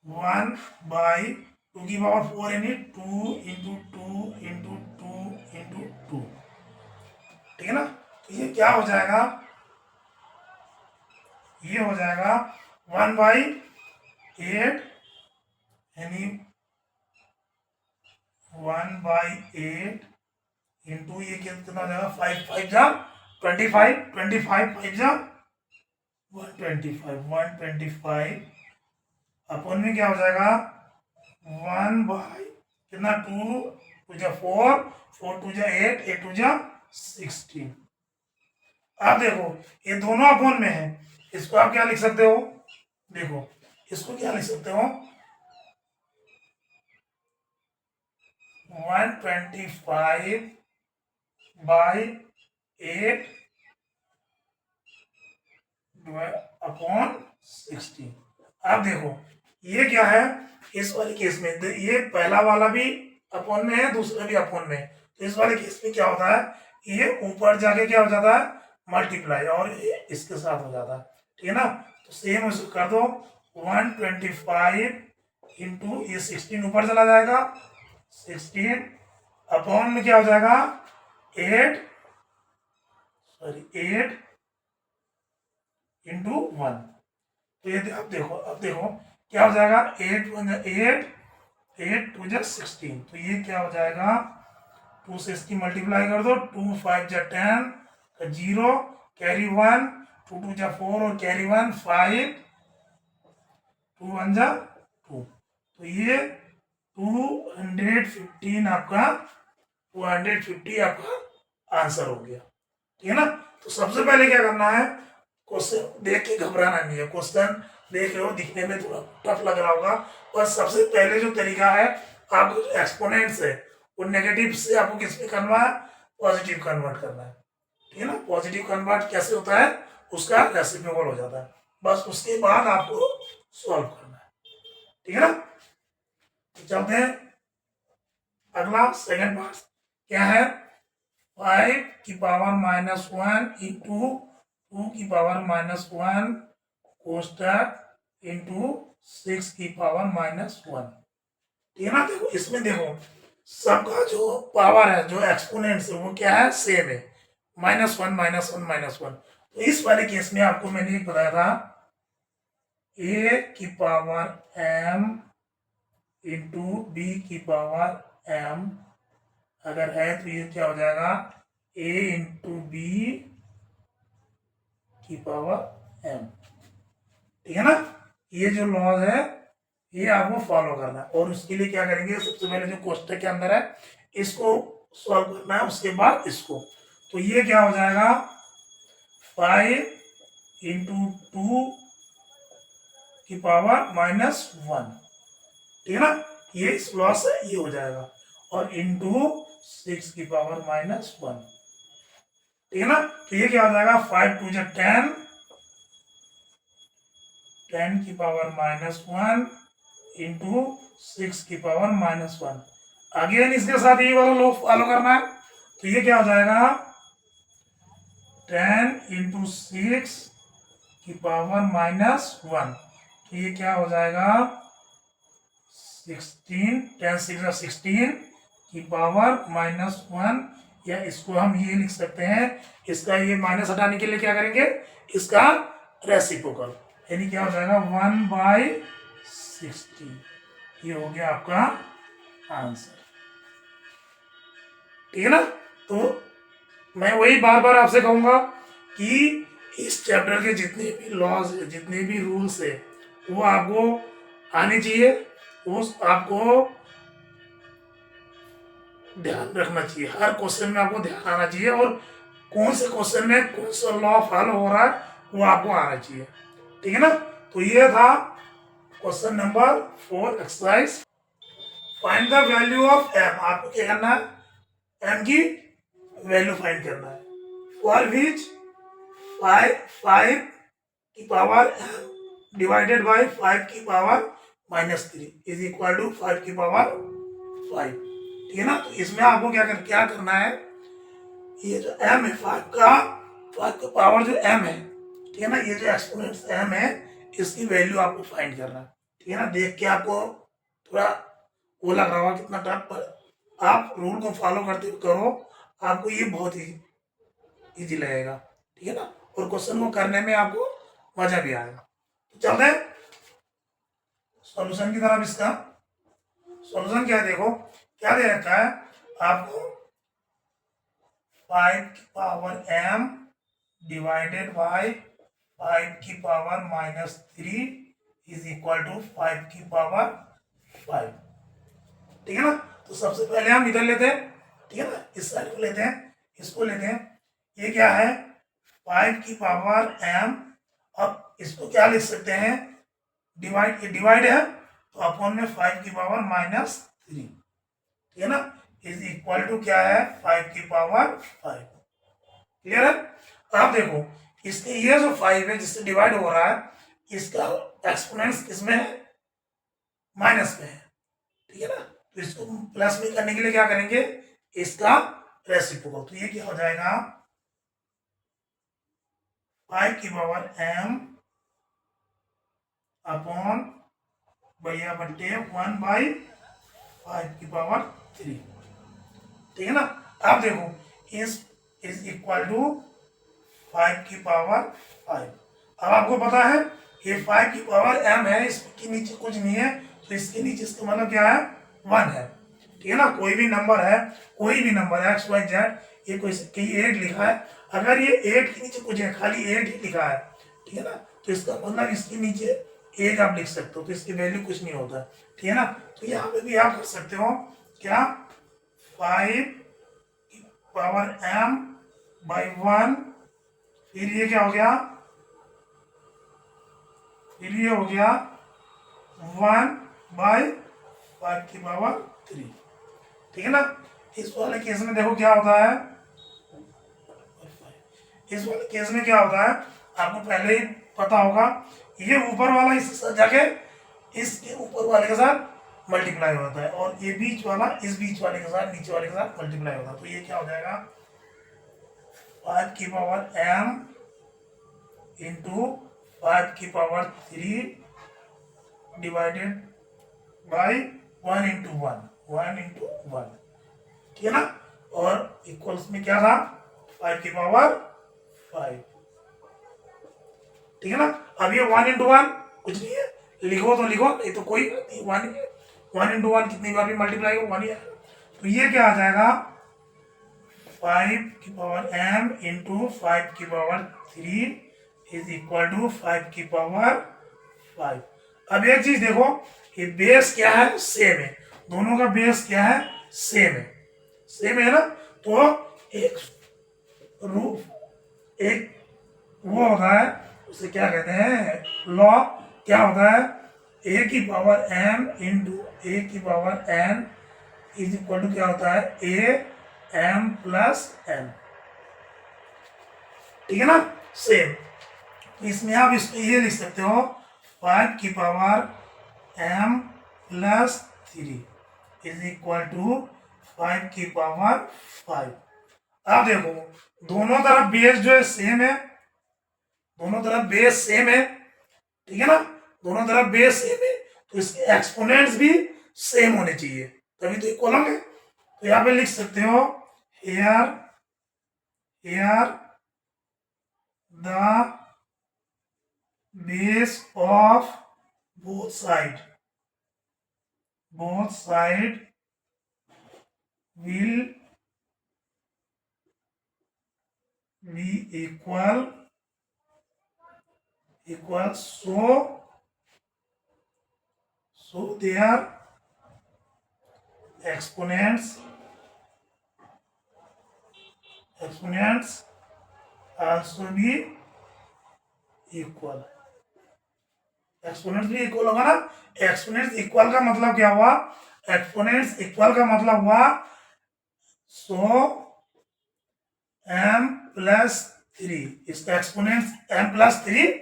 Speaker 1: 1/2 टू की पावर 4 यानी 2 इंटू 2 इंटू 2 इंटू 2, ठीक है ना। तो ये क्या हो जाएगा, ये हो जाएगा 1/8 यानी 1/8 इंटू ये कितना हो जाएगा 5 5 जा 25 25 5 जा 125 अपन में क्या हो जाएगा 1 बाई कितना 2 टू जा 4 4 टू जा 8 8 टू जा 16। आप देखो ये दोनों अपन में है, इसको आप क्या लिख सकते हो, देखो इसको क्या लिख सकते हो 125/8 अपॉन 16। अब देखो ये क्या है, इस वाले केस में ये पहला वाला भी अपॉन में है, दूसरा भी अपॉन में है, तो इस वाले केस में क्या होता है, ये ऊपर जाके क्या हो जाता है मल्टीप्लाई, और ये इसके साथ हो जाता है, ठीक है ना। तो सेम उसको कर दो 125 इंटू ये 16 ऊपर चला जाएगा 16 अपॉन में क्या हो जाएगा 8 इंटू 1। तो ये अब देखो क्या हो जाएगा 8 8 टू जा 16, तो ये क्या हो जाएगा 2 से इसकी मल्टीप्लाई कर दो 2 5 जा 10 0 कैरी 1 2 2 जा 4 और कैरी 1 5 2 1 जा 2, तो ये 215 आपका 250 आपका आंसर हो गया, ठीक है ना। तो सबसे पहले क्या करना है, क्वेश्चन देख के घबराना नहीं है, क्वेश्चन देख रहे हो दिखने में थोड़ा टफ लग रहा होगा, और सबसे पहले जो तरीका है आपको जो एक्सपोनेंट्स है वो नेगेटिव से आपको किस में करना है, पॉजिटिव कन्वर्ट करना है, ठीक है ना। पॉजिटिव कन्वर्ट कैसे होता है, उसका रेसिप्रोकल हो जाता है, बस उसके बाद आपको सॉल्व करना है, ठीक है ना। चलते हैं अगला सेकंड पार्ट क्या है, 5 की पावर -1 इंटू 2 की पावर -1 कोष्टक इंटू 6 की पावर -1, ठीक है ना। देखो इसमें देखो सबका जो पावर है जो एक्सपोनेंट्स है वो क्या है सेम है, -1 -1 -1। तो इस वाले केस में आपको मैंने एक बताया था a की पावर m इंटू बी की पावर m अगर है तो ये क्या हो जाएगा a इंटू बी की पावर m, ठीक है ना। ये जो लॉज है ये आपको फॉलो करना है, और उसके लिए क्या करेंगे सबसे पहले जो कोष्टक के अंदर है इसको सॉल्व करना है, उसके बाद इसको, तो ये क्या हो जाएगा 5 इंटू 2 की पावर -1, ठीक है ना। ये इस लॉस है ये हो जाएगा, और इंटू 6 की पावर -1, ठीक है ना। तो ये क्या हो जाएगा 5 2 जा 10 10 की पावर -1 इंटू 6 की पावर -1। अगेन इसके साथ ये वाला लॉ फॉलो करना है, तो ये क्या हो जाएगा 10 इंटू 6 की पावर -1, तो ये क्या हो जाएगा 16 10 6 16 की पावर -1, या इसको हम ये लिख सकते हैं, इसका ये माइनस हटाने के लिए क्या करेंगे इसका रेसिप्रोकल, यानी क्या हो जाएगा 1/60, ये हो गया आपका आंसर, ठीक है ना। तो मैं वही बार बार आपसे कहूंगा कि इस चैप्टर के जितने भी लॉज है जितने भी रूल्स है वो आपको आने चाहिए, वो आपको ध्यान रखना चाहिए, हर क्वेश्चन में आपको ध्यान आना चाहिए, और कौन से क्वेश्चन में कौन सा लॉ फॉलो हो रहा है वो आपको आना चाहिए, ठीक है ना। तो ये था question number 4 exercise, find the value of m। आपको क्या करना है m की वैल्यू फाइंड करना है, फॉर विच 5 की पावर m डिवाइडेड बाय 5 की पावर -3 इज इक्वल टू 5 की पावर 5, ठीक है ना। तो इसमें आपको क्या करना है, ये जो m है 5 का पावर जो m है, ठीक है ना, ये जो एक्सपोनेंट्स m है इसकी वैल्यू आपको फाइंड करना है, ठीक है ना। देख के आपको थोड़ा वो लग रहा होगा कितना टफ, पर आप रूल को फॉलो करते हुए करो, आपको ये बहुत ही ईजी लगेगा, ठीक है ना, और क्वेश्चन को करने में आपको मजा भी आएगा। तो चलते हैं सॉल्यूशन की तरफ। इसका सॉल्यूशन क्या है, देखो क्या दे रखा है आपको, 5 की पावर m डिवाइडेड बाय 5 की पावर -3 इज इक्वल टू 5 की पावर 5, ठीक है ना। तो सबसे पहले हम इधर लेते हैं, ठीक है ना, इस साइड को लेते हैं, इसको लेते हैं, ये क्या है 5 की पावर m, अब इसको क्या लिख सकते हैं, डिवाइड, ये डिवाइड है तो अपॉन में 5 की पावर -3, ठीक है ना, इज इक्वल टू क्या है 5 की पावर 5, क्लियर है। अब देखो इसके ये जो 5 है जिससे डिवाइड हो रहा है, इसका एक्सपोनेंट्स किसमें है, माइनस में है, ठीक है ना, तो इसको प्लस में करने के लिए क्या करेंगे, इसका रेसिप्रोकल, तो ये क्या हो जाएगा 5 की पावर m अपॉन भैया बट्टे 1/5 की पावर 3, ठीक है ना। अब देखो इज इक्वल टू 5 की पावर 5, अब आपको पता है ये 5 की पावर m है, इसके नीचे कुछ नहीं है, तो इसके नीचे इसका मतलब क्या है 1 है, ठीक है ना। कोई भी नंबर है, कोई भी नंबर है x y z, ये कोई कहीं 8 लिखा है, अगर ये 8 के नीचे कुछ है, खाली 8 ही लिखा है, ठीक है ना, तो इसका मतलब इसके नीचे 1 आप लिख सकते हो, तो इसकी वैल्यू कुछ नहीं होता, ठीक है ना। तो यहाँ पे भी आप कर सकते हो क्या 5 की पावर m बाई 1, फिर ये क्या हो गया, फिर ये हो गया 1/5 की पावर 3, ठीक है ना। इस वाले केस में देखो क्या होता है, इस वाले केस में क्या होता है आपको पहले ही पता होगा, ये ऊपर वाला इसके साथ जाके इसके ऊपर वाले के साथ मल्टीप्लाई होता है, और ये बीच वाला इस बीच वाले के साथ नीचे वाले के साथ मल्टीप्लाई होता है, तो ये क्या हो जाएगा 5 की पावर m इंटू 5 की पावर 3 डिवाइडेड बाई 1 इंटू 1, ठीक है ना, और इक्वल्स में क्या था 5 की पावर 5, ठीक है ना। अब ये 1 इंटू 1 कुछ नहीं है, लिखो तो लिखो, नहीं तो कोई 1 इंटू 1 कितनी बार भी मल्टीप्लाई हो 1 ही है, तो ये क्या आ जाएगा 5 की पावर m इंटू 5 की पावर 3 इज इक्वल टू 5 की पावर 5। अब एक चीज देखो, ये बेस क्या है, सेम है, दोनों का बेस क्या है, सेम है, सेम है ना, तो एक रूट एक वो होता है, उसे क्या कहते हैं लॉ, क्या होता है a की पावर m इंटू a की power n is equal to क्या होता है a m प्लस n, ठीक है ना, सेम। तो इसमें आप इसको ये लिख सकते हो 5 की power m plus 3 is equal to 5 की पावर 5। अब देखो दोनों तरफ बेस जो है सेम है, दोनों तरफ बेस सेम है, ठीक है ना, दोनों तरफ बेस सेम है, तो इसके एक्सपोनेंट्स भी सेम होने चाहिए, तभी तो इक्वल होंगे। तो यहाँ पे लिख सकते हो here the base of both side will be equal, so their exponents also be equal, exponents भी इक्वल होगा ना। एक्सपोनेंट्स इक्वल का मतलब क्या हुआ, एक्सपोनेंट्स इक्वल का मतलब हुआ सो m प्लस 3, इसका exponents m plus 3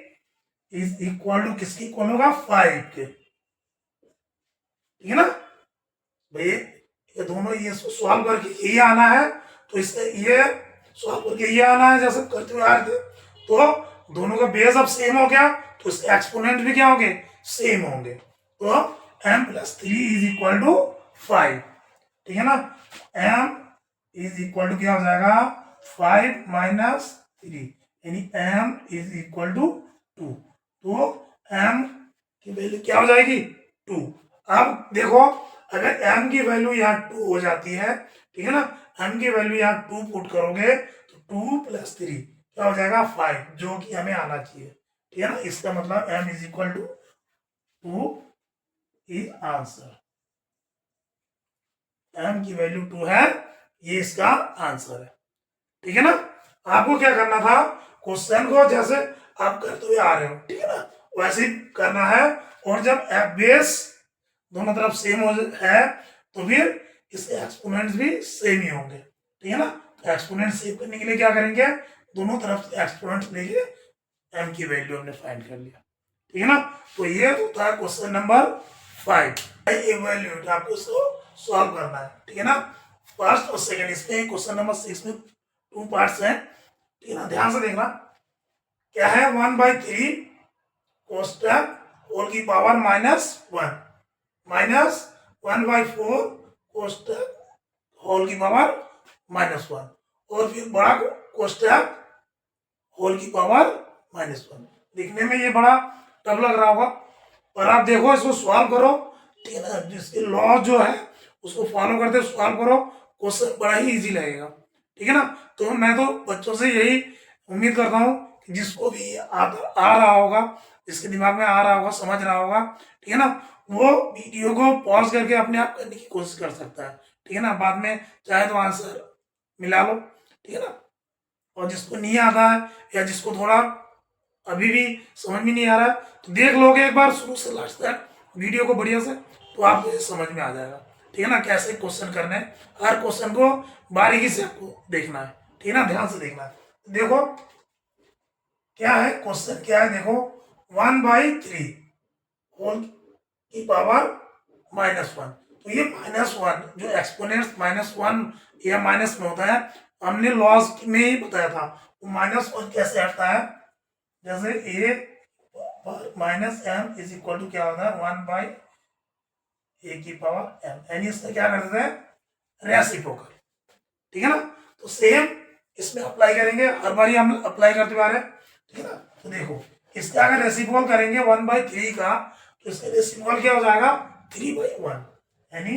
Speaker 1: is equal to किसकी इक्वल होगा 5 के, ठीक है ना भाई। ये दोनों ये सॉल्व करके ये आना है, तो इसका ये सॉल्व करके ये आना है, जैसे करते हुए आ रहे थे, तो दोनों का बेस अब सेम हो गया, तो इसके एक्सपोनेंट भी क्या होंगे सेम होंगे, तो m plus 3 is equal to 5, ठीक है ना। m इज इक्वल टू क्या हो जाएगा 5 माइनस 3, यानी m इज इक्वल टू 2। तो m की वैल्यू क्या हो जाएगी 2। अब देखो अगर m की वैल्यू यहाँ 2 हो जाती है, ठीक है ना, m की वैल्यू यहाँ 2 पुट करोगे तो 2 प्लस 3 क्या हो जाएगा 5, जो कि हमें आना चाहिए, ठीक है ना। इसका मतलब m is equal to 2 is answer. m की वैल्यू 2 है, ये इसका आंसर है, ठीक है ना। आपको क्या करना था, क्वेश्चन को जैसे आप करते हुए आ रहे हो, ठीक है ना, वैसे ही करना है। और जब एफ बेस दोनों तरफ सेम हो है तो फिर इसके एक्सपोनेंट्स भी सेम ही होंगे, ठीक है ना। तो एक्सपोनेंट सेव करने के लिए क्या करेंगे, दोनों तरफ से एक्सपोनेंट्स लेके एम की वैल्यू हमने फाइंड कर लिया, ठीक है ना। तो ये होता है क्वेश्चन नंबर 5। इवैल्यूएट आपको इसको सॉल्व करना है, ठीक है ना। फर्स्ट और सेकंड, इसमें क्वेश्चन नंबर 6 में 2 पार्ट्स हैं, ठीक है ना, ध्यान से देखना। क्या है 1/3 कोष्टक होल की पावर -1 माइनस 1/4 कोष्टक होल की पावर -1 और फिर बड़ा कोष्टक होल की पावर -1। दिखने में ये बड़ा टफ लग रहा होगा, पर आप देखो इसको सॉल्व करो, ठीक है ना, जिसके लॉ जो है उसको फॉलो करते सॉल्व करो, क्वेश्चन बड़ा ही इजी लगेगा, ठीक है ना। तो मैं तो बच्चों से यही उम्मीद करता हूँ कि जिसको भी आ रहा होगा, जिसके दिमाग में आ रहा होगा, समझ रहा होगा, ठीक है ना, वो वीडियो को पॉज करके अपने आप करने की कोशिश कर सकता है, ठीक है ना। बाद में चाहे तो आंसर मिला लो, ठीक है ना। और जिसको नहीं आता है या जिसको थोड़ा अभी भी समझ में नहीं आ रहा है तो देख लोगे एक बार शुरू से लास्ट तक वीडियो को बढ़िया से, तो आपको ये समझ में आ जाएगा, ठीक है ना, कैसे क्वेश्चन करने हैं। हर क्वेश्चन को बारीकी से आपको देखना है, ठीक है ना, ध्यान से देखना है। देखो क्या है क्वेश्चन, क्या है देखो 1/3 होल की पावर -1। तो ये -1 जो एक्सपोनेंट्स -1 या माइनस में होता है, हमने लॉस में ही बताया था, वो -1 कैसे हटता है, जैसे a -m is equal to क्या होता है 1/a की पावर m, यानी इसका क्या कर देते हैं रेसिप्रोकल, ठीक है ना। तो सेम इसमें अप्लाई करेंगे, हर बार हम अप्लाई करते आ रहे हैं, ठीक है ना। तो देखो इसका अगर रेसिप्रोकल करेंगे 1/3 का, तो इसका रेसिप्रोकल क्या हो जाएगा 3/1, यानी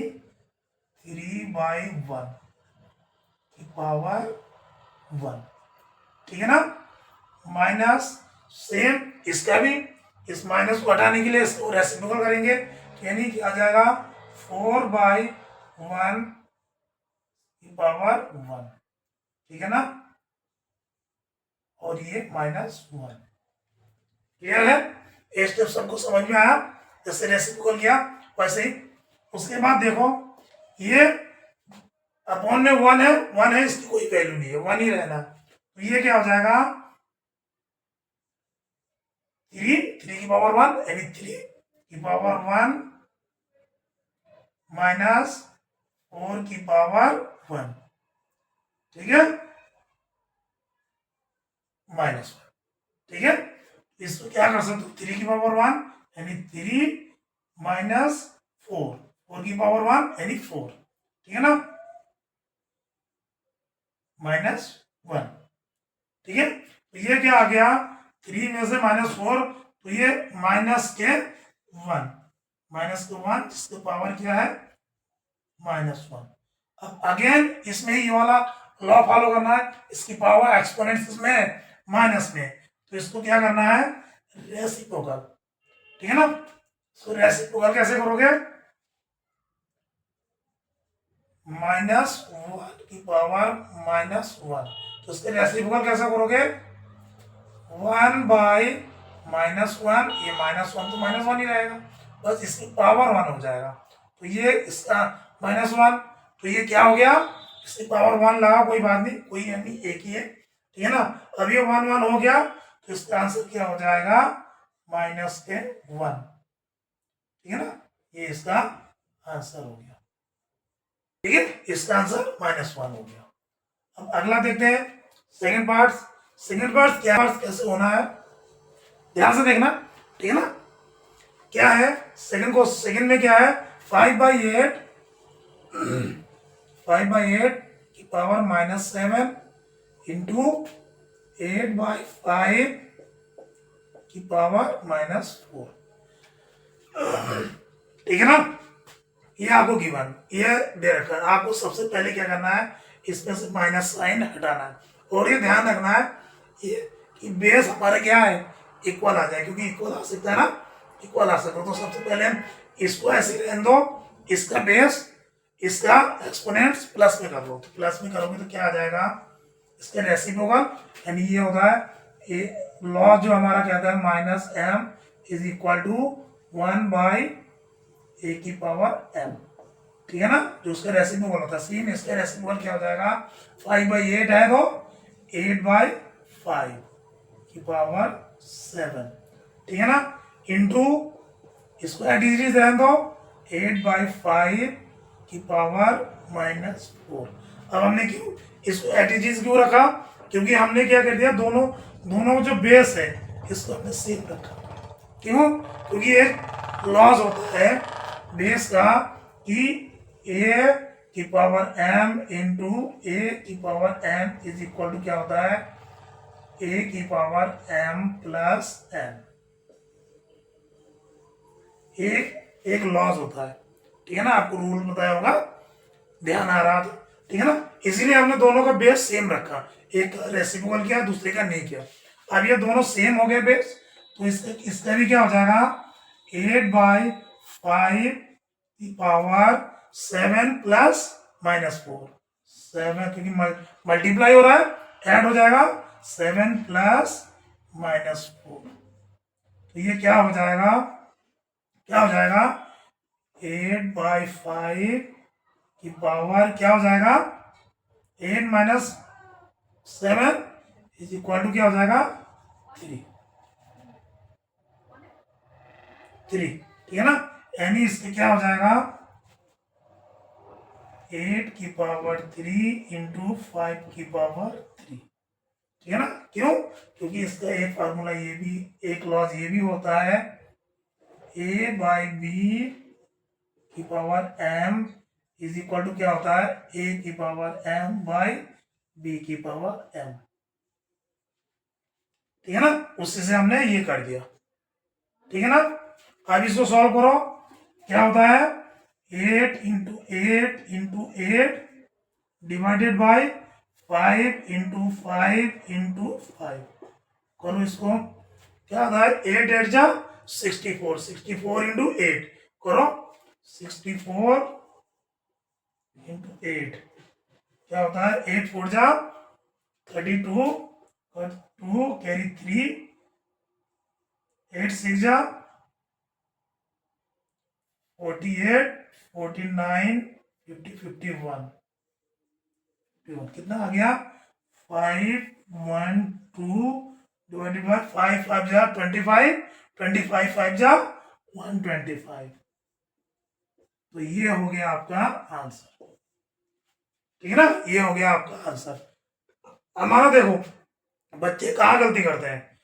Speaker 1: 3/1 की पावर 1, ठीक है ना। माइनस सेम इसका भी, इस माइनस को हटाने के लिए इसको रेसिप्रोकल करेंगे, यानी क्या आ जाएगा 4/1 की पावर 1, ठीक है ना, और ये -1। क्लियर है, ये स्टेप सबको समझ में आया, जैसे रेसिप्रोकल किया वैसे ही। उसके बाद देखो ये अपॉन में 1 है, इसकी कोई वैल्यू नहीं है, 1 ही रहना, तो ये क्या हो जाएगा 3 की पावर 1, यानी 3 की पावर 1 माइनस 4 की पावर 1, ठीक है, -1, ठीक है। इसको क्या कर सकते हो 3 की पावर 1 यानी 3 माइनस 4 की पावर 1 यानी 4, ठीक है ना, -1, ठीक है। तो ये क्या आ गया 3 में से -4, तो ये -1 जिसके पावर क्या है -1। अब अगेन इसमें ही ये वाला लॉ फॉलो करना है, इसकी पावर एक्सपोनेंट्स में माइनस में, तो इसको क्या करना है रेसिप्रोकल, ठीक है ना। तो रेसिप्रोकल कैसे करोगे -1 की पावर -1, तो इसके रेसिप्रोकल कैसे करोगे 1/-1, ये -1 तो -1 ही रहेगा, बस इसकी पावर 1 हो जाएगा, तो ये इसका -1, तो ये क्या हो गया इसकी पावर 1 लगा, कोई बात नहीं, कोई नहीं, एक ही है, ठीक है ना। अब ये 1 हो गया, तो इसका आंसर क्या हो जाएगा -1, ठीक है ना, ये इसका आंसर हो गया, ठीक है, इसका आंसर -1 हो गया। अब अगला देखते हैं सेकंड पार्ट क्या कैसे होना है, ध्यान से देखना, ठीक है ना। क्या है सेकंड में क्या है 5/8 5/8 की पावर -7 इंटू 8/5 की पावर -4। ठीक है ना। ये आपको गिवन, ये दे रखा है। आपको सबसे पहले क्या करना है, इसमें से माइनस साइन हटाना है। और ये ध्यान रखना है ये कि बेस हमारा क्या है, इक्वल आ जाए, क्योंकि इक्वल आ सकता है ना, इक्वल आ सकता है। तो सबसे पहले हम इसको ऐसे रहने दो, इसका बेस इसका एक्सपोनेंट्स प्लस में कर लो। तो प्लस में करोगे तो क्या आ जाएगा, इसका रेसिप्रोकल, यानी ये होता है ये लॉस जो हमारा कहता है -m is equal to 1/a की पावर m। ठीक है ना, जो उसका रेसिप्रोकल होता है। सेम इसका रेसिप्रोकल क्या हो जाएगा, 5/8 है तो 8/5 की पावर 7। ठीक है ना, इंटू इसको एडिजीज रहने दो, 8/5 की पावर -4। अब हमने क्यों इसको एडिजीज क्यों रखा, क्योंकि हमने क्या कर दिया, दोनों जो बेस है इसको हमने सेम रखा। क्यों, क्योंकि एक लॉस होता है बेस का कि a की पावर m इंटू a की power m is equal to क्या होता है, a की पावर m प्लस n। एक लॉस होता है। ठीक है ना, आपको रूल बताया होगा, ध्यान आ रहा था। ठीक है ना, इसीलिए हमने दोनों का बेस सेम रखा, एक रेसिप्रोकल किया, दूसरे का नहीं किया। अब ये दोनों सेम हो गए बेस, तो इसका भी क्या हो जाएगा, 8/5 की पावर 7 प्लस -4। 7 क्योंकि मल्टीप्लाई हो रहा है, ऐड हो जाएगा 7 प्लस -4। तो ये क्या हो जाएगा, 8/5 की पावर क्या हो जाएगा, 8 - 7 इज इक्वल टू क्या हो जाएगा, 3। ठीक है ना, यानी इसके क्या हो जाएगा, 8 की पावर 3 इंटू 5 की पावर 3। ठीक है ना, क्यों, क्योंकि इसका एक फार्मूला ये भी, एक लॉज ये भी होता है, a/b की power m is equal to क्या होता है, a की पावर m/b की पावर m। ठीक है ना, उससे से हमने ये कर दिया। ठीक है ना, अब इसको सॉल्व करो, क्या होता है, 8 × 8 × 8 डिवाइडेड बाय 5 × 5 × 5। करो इसको, क्या होता है, 8 × 8 जा 64, 64 × 8 करो, 64 × 8 क्या होता है, 8 4 जा 32, 2 कैरी 3, 8 6 जा 48, 49, 50, 51, कितना आ गया, 5 1 2 डिवाइडेड बाय 5 5 जा 25, 25 5 जा 125। तो ये हो गया आपका आंसर। ठीक है ना, ये हो गया आपका आंसर। हमारा देखो, बच्चे कहाँ गलती करते हैं,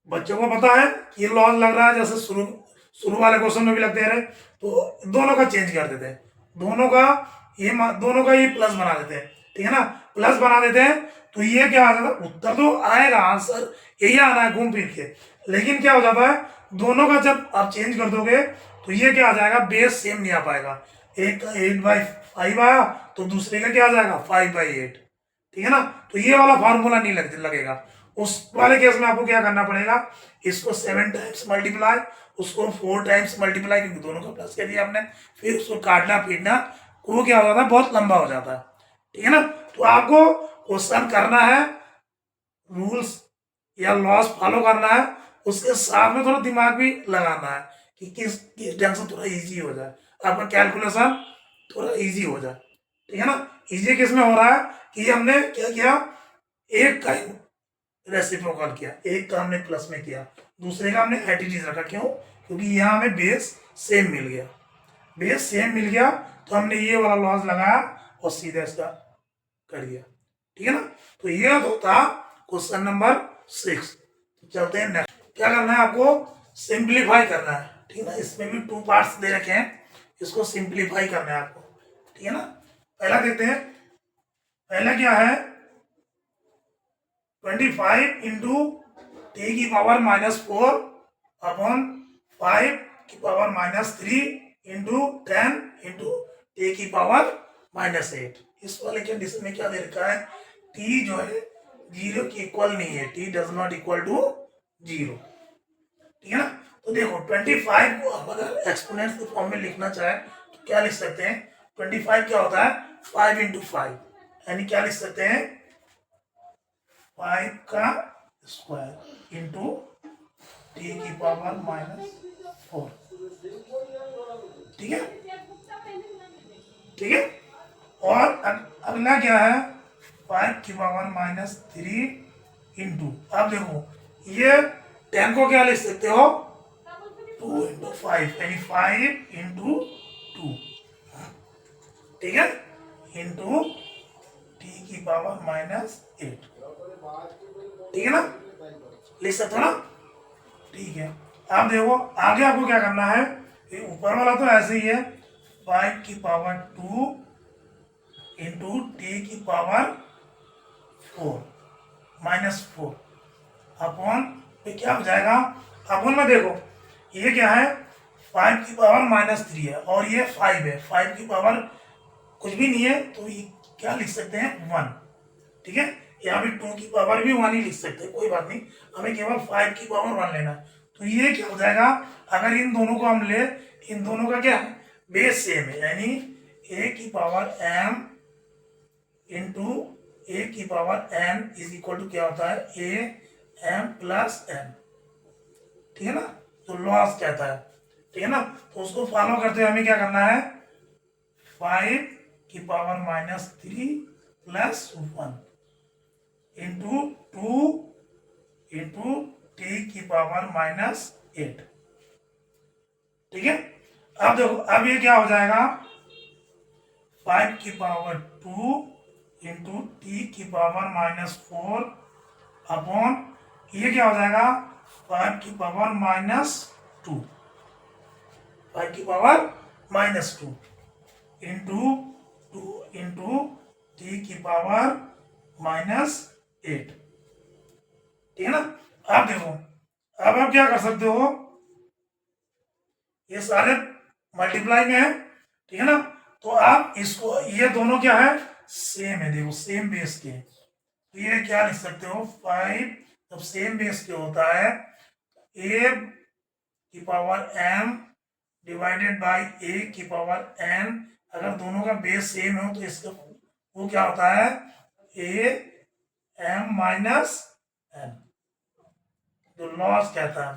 Speaker 1: बच्चों को पता है कि ये लॉस लग रहा है, जैसे शुरू वाले क्वेश्चन में भी लगते रहे, तो दोनों का चेंज कर देते हैं, दोनों का ये प्लस बना देते हैं। ठीक है ना, प्लस बना देते हैं, तो ये क्या आ जाता है, उत्तर तो आएगा, आंसर यही आना है घूम फिर के, लेकिन क्या हो जाता है, दोनों का जब आप चेंज कर दोगे तो ये क्या आ जाएगा, बेस सेम नहीं आ पाएगा। एक का 8/5 आया तो दूसरे का क्या आ जाएगा, 5/8। ठीक है ना, तो ये वाला फार्मूला नहीं लगेगा। उस वाले केस में आपको क्या करना पड़ेगा, इसको 7 टाइम्स मल्टीप्लाई, उसको 4 टाइम्स मल्टीप्लाई, क्योंकि दोनों का प्लस कर दिया आपने, फिर उसको काटना पीटना, वो क्या हो जाता है, बहुत लंबा हो जाता है। ठीक है ना, तो आपको क्वेश्चन करना है, रूल्स या लॉस फॉलो करना है, उसके साथ में थोड़ा दिमाग भी लगाना है कि किस ढंग से थोड़ा इजी हो जाए, आपका कैलकुलेशन थोड़ा इजी हो जाए। ठीक है ना, इजी किस में हो रहा है कि हमने क्या किया, एक का रेसिप्रोकल किया, एक का हमने प्लस में किया, दूसरे का हमने एटीटीज रखा। क्यों, क्योंकि यहाँ हमें बेस सेम मिल गया, बेस सेम मिल गया, तो हमने ये वाला लॉस लगाया और सीधा इसका कर दिया। ठीक है ना, तो ये तो था क्वेश्चन नंबर 6। तो चलते हैं नेक्स्ट। क्या करना है आपको, सिंप्लीफाई करना है। ठीक है ना, इसमें भी 2 पार्ट्स दे रखे हैं, इसको सिंप्लीफाई करना है आपको, ठीक है ना। पहला देखते हैं, पहला क्या है 25 इंटू टी की पावर -4 अपॉन 5 की पावर -3 इंटू 10 इंटू टी की पावर -8। इस वाले कंडीशन में क्या दे रखा है, टी जो है 0 के इक्वल नहीं है, it does not equal to 0, ठीक है ना। तो देखो 25 को हम अगर एक्सपोनेंट्स के फॉर्म में लिखना चाहे तो क्या लिख सकते हैं, 25 क्या होता है 5 इंटू 5, यानी क्या लिख सकते हैं 5 का स्क्वायर इंटू टी की पावर -4, ठीक है, ठीक है। और अगला क्या है 5 की पावर -3 इंटू, अब देखो ये 10 को क्या लिख सकते हो 2 इंटू 5, यानी 5 इंटू 2, ठीक है, इंटू टी की पावर -8, ठीक है ना, लिख सकते हो ना, ठीक है। अब देखो आगे आपको क्या करना है, ये ऊपर वाला तो ऐसे ही है 5 की पावर 2 इंटू टी की पावर 4 -4 अपॉन पे क्या हो जाएगा, अपॉन में देखो ये क्या है 5 की पावर -3 है और ये 5 है, 5 की पावर कुछ भी नहीं है तो ये क्या लिख सकते हैं 1, ठीक है। यहाँ पे 2 की पावर भी 1 ही लिख सकते हैं, कोई बात नहीं, हमें केवल 5 की पावर 1 लेना है। तो ये क्या हो जाएगा, अगर इन दोनों को हम ले, इन दोनों का क्या है बेस सेम है, यानी a की पावर m इंटू a की power n is equal to क्या होता है a m प्लस n, ठीक है ना, तो लॉस कहता है, ठीक है ना। तो उसको फॉलो करते हुए हमें क्या करना है 5 की power -3 plus 1 into 2 into T की पावर -8, ठीक है। अब देखो अब ये क्या हो जाएगा 5 की पावर 2 इंटू टी की पावर -4 अपॉन ये क्या हो जाएगा 5 की पावर -2, 5 की पावर -2 इंटू 2 इंटू टी की पावर -8, ठीक है ना। अब देखो अब आप क्या कर सकते हो, ये सारे मल्टीप्लाई में है, ठीक है ना, तो आप इसको ये दोनों क्या है सेम है, देखो सेम बेस के, तो ये क्या लिख सकते हो 5 जब सेम बेस के होता है a की power m divided by a की पावर n, अगर दोनों का बेस सेम हो तो इसका वो क्या होता है a m माइनस n, जो लॉस कहता है,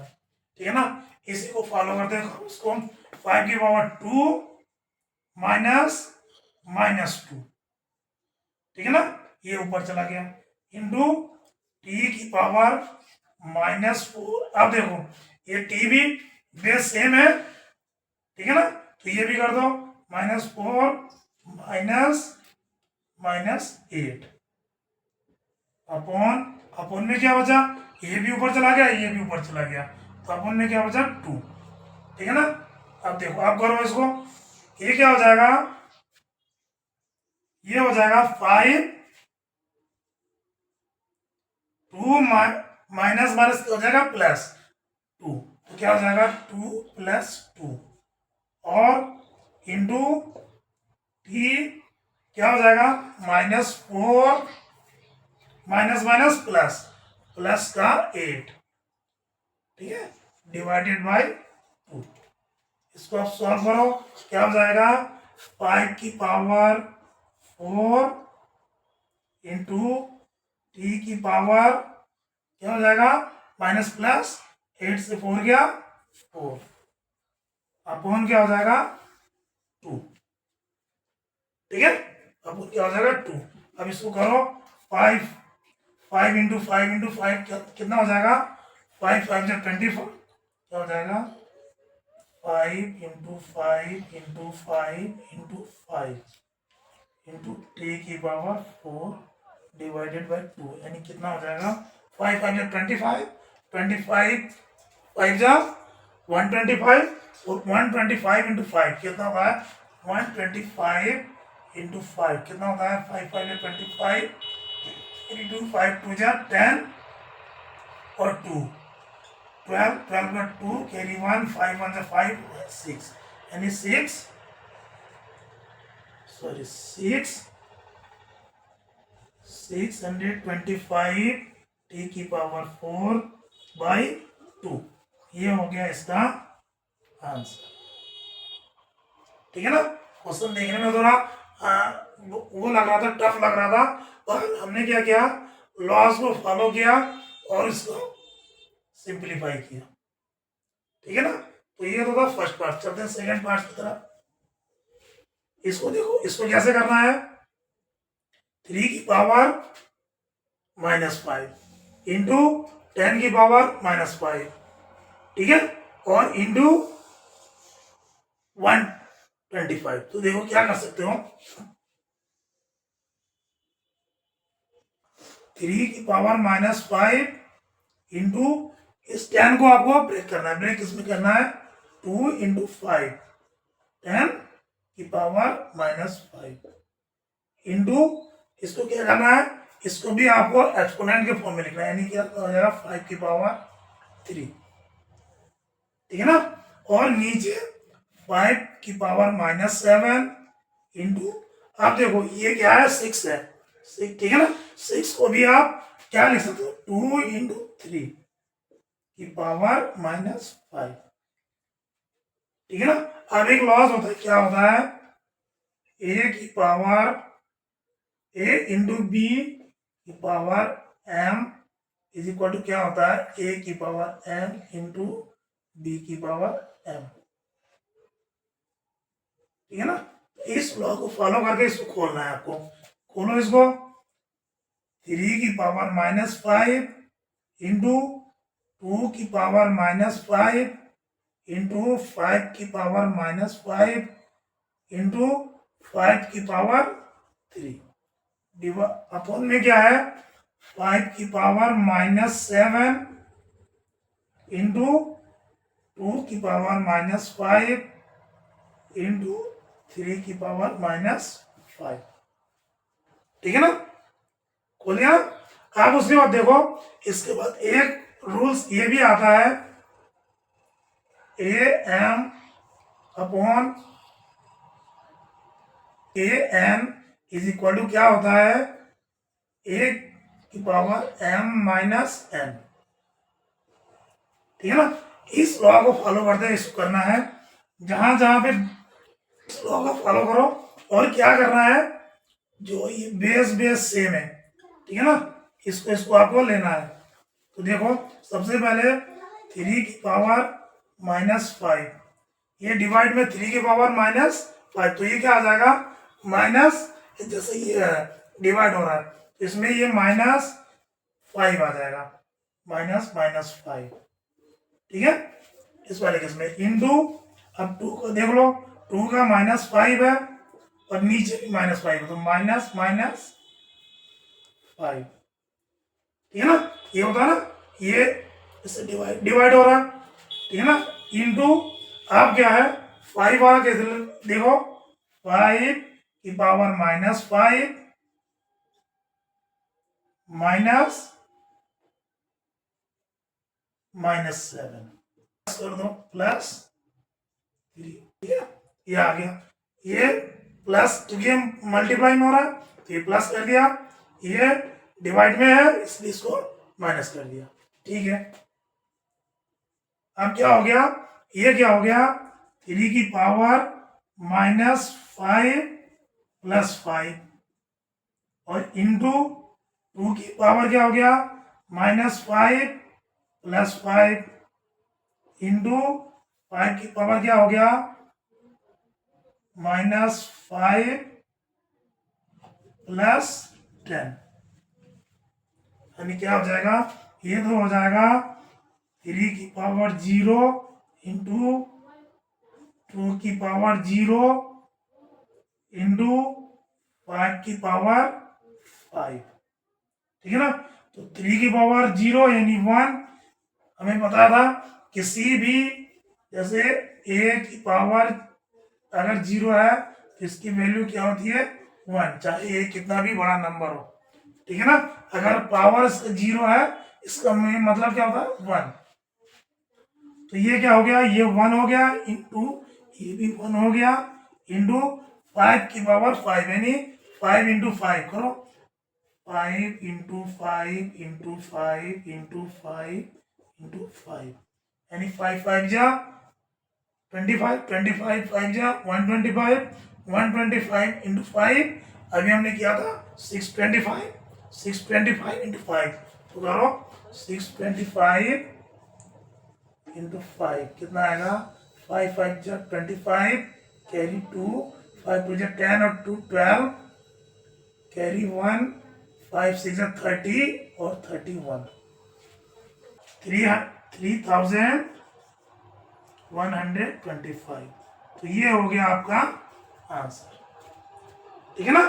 Speaker 1: ठीक है ना। इसी को फॉलो करते हैं उसको 5 की पावर 2 -2, ठीक है ना, ये ऊपर चला गया इंटू टी की पावर -4। अब देखो ये टी भी बेस सेम है, ठीक है ना, तो ये भी कर दो -4 -8 अपॉन, अपॉन में क्या बचा ये भी ऊपर चला गया ये भी ऊपर चला गया, तो अपॉन में क्या बचा 2, ठीक है ना। अब देखो अब करो इसको, ये क्या हो जाएगा ये हो जाएगा 5 2 माइनस माइनस हो जाएगा +2, तो क्या हो जाएगा 2 + 2 और इंटू टी क्या हो जाएगा -4 माइनस माइनस प्लस प्लस का 8, ठीक है, डिवाइडेड बाय 2। इसको आप सॉल्व करो, क्या हो जाएगा 5 की पावर 4 इंटू टी की पावर क्या हो जाएगा माइनस प्लस 8 से 4 गया 4 अपॉन क्या हो जाएगा 2, ठीक है, अपॉन क्या हो जाएगा 2। अब इसको करो 5 इंटू 5 कितना हो जाएगा 5 5 से 24, क्या हो जाएगा 5 into 5 into 5 into 5 into T की पावर 4 डिवाइडेड बाय 2, यानी कितना हो जाएगा 5 5 25 25 5 जा 125 और 125 इंटू 5 कितना होता है 125 इंटू 5 कितना होता है 5 5 में 25 इंटू 5 2 जा 10 और 2 12 12 का 2 कैरी 1 5 1 जा 5 6 यानी 625 टी की पावर 4 बाई 2 ये हो गया इसका आंसर। ठीक है ना। क्वेश्चन देखने में थोड़ा वो लग रहा था, टफ लग रहा था, पर हमने क्या किया, लॉस को फॉलो किया और इसको सिंप्लीफाई किया। ठीक है ना। तो ये तो था फर्स्ट पार्ट। चलते हैं सेकंड पार्ट की तरफ। इसको देखो, इसको कैसे करना है, 3 की पावर -5 इंटू 10 की पावर -5, ठीक है, और इंटू 125। तो देखो क्या कर सकते हो, 3 की पावर -5 इंटू इस 10 को आपको ब्रेक करना है। ब्रेक इसमें करना है 2 इंटू 5, 10 की पावर -5 इंटू इसको क्या करना है, इसको भी आपको एक्सपोनेंट के फॉर्म में लिखना है, यानी क्या हो जाएगा 5 की पावर 3। ठीक है ना। और नीचे 5 की पावर -7 इंटू, आप देखो ये क्या है 6 है, 6, ठीक है ना। 6 को भी आप क्या लिख सकते हो 2 इंटू 3 की पावर -5। ठीक है ना। अब एक लॉस होता है, क्या होता है, a की पावर a इंटू बी की power m is equal to क्या होता है a की पावर m इंटू बी की पावर m। ठीक है ना। इस लॉ को फॉलो करके इसको खोलना है आपको। खोलो इसको, 3 की पावर -5 इंटू 2 की पावर -5 इंटू 5 की पावर -5 इंटू 5 की पावर 3 अपॉन में क्या है 5 की पावर -7 इंटू 2 की पावर -5 इंटू 3 की पावर -5। ठीक है ना। खोलिए। आप उसके बाद देखो, इसके बाद एक रूल्स ये भी आता है, A M upon A N is equal to क्या होता है ए की पावर m माइनस n। ठीक है ना। इस लॉ को फॉलो करते हैं, इसको करना है, जहां जहां पे इस लॉ को फॉलो करो, और क्या करना है, जो ये बेस सेम है, ठीक है ना, इसको आपको लेना है। तो देखो सबसे पहले 3 की पावर -5, ये डिवाइड में 3 की पावर -5, तो ये क्या आ जाएगा माइनस, जैसे ये डिवाइड हो रहा है तो इसमें ये -5 आ जाएगा, -5। ठीक है। इस वाले केस में इंटू, अब 2 को देख लो, 2 का -5 है और नीचे भी -5 है, तो माइनस -5। ठीक है ना। ये होता है ना, ये इससे डिवाइड हो रहा है, ठीक है ना। इंटू अब क्या है 5 वाला कैसे, देखो 5 की पावर -5 -7 कर दो +3। ठीक है, ये आ गया, ये प्लस, क्योंकि मल्टीप्लाई में हो रहा है तो ये प्लस कर दिया, ये डिवाइड में है इसलिए इसको माइनस कर दिया। ठीक है। अब क्या हो गया, ये क्या हो गया 3 की पावर -5 +5 और इंटू 2 की पावर क्या हो गया -5 +5 इंटू 5 की पावर क्या हो गया -5 +10, यानी क्या हो जाएगा, ये तो हो जाएगा 3 की पावर 0 इंटू 2 की पावर 0 इंटू 5 की पावर 5। ठीक है ना। तो 3 की पावर 0 यानी 1, हमें पता था किसी भी जैसे ए की पावर अगर 0 है तो इसकी वैल्यू क्या होती है 1, चाहे ए कितना भी बड़ा नंबर हो, ठीक है ना। अगर पावर 0 है इसका मतलब क्या होता है 1। तो ये क्या हो गया, ये 1 हो गया इंटू ये भी 1 हो गया इंटू 5 की पावर 5, यानी 5 इंटू 5 करो, 5 इंटू 5 इंटू 5 इंटू 5 इंटू 5, यानी 5 5 जा 25, 25 5 जा 125, 125 इंटू 5, अभी हमने किया था 625, 625 इंटू 5, तो करो 625 इंटू 5 कितना आएगा, 5 5 जा 25, कैरी 2, 5 2 जा 10 और 2 12, कैरी 1, 5 6 जा 30 और 31, 3125। तो ये हो गया आपका आंसर, ठीक है ना।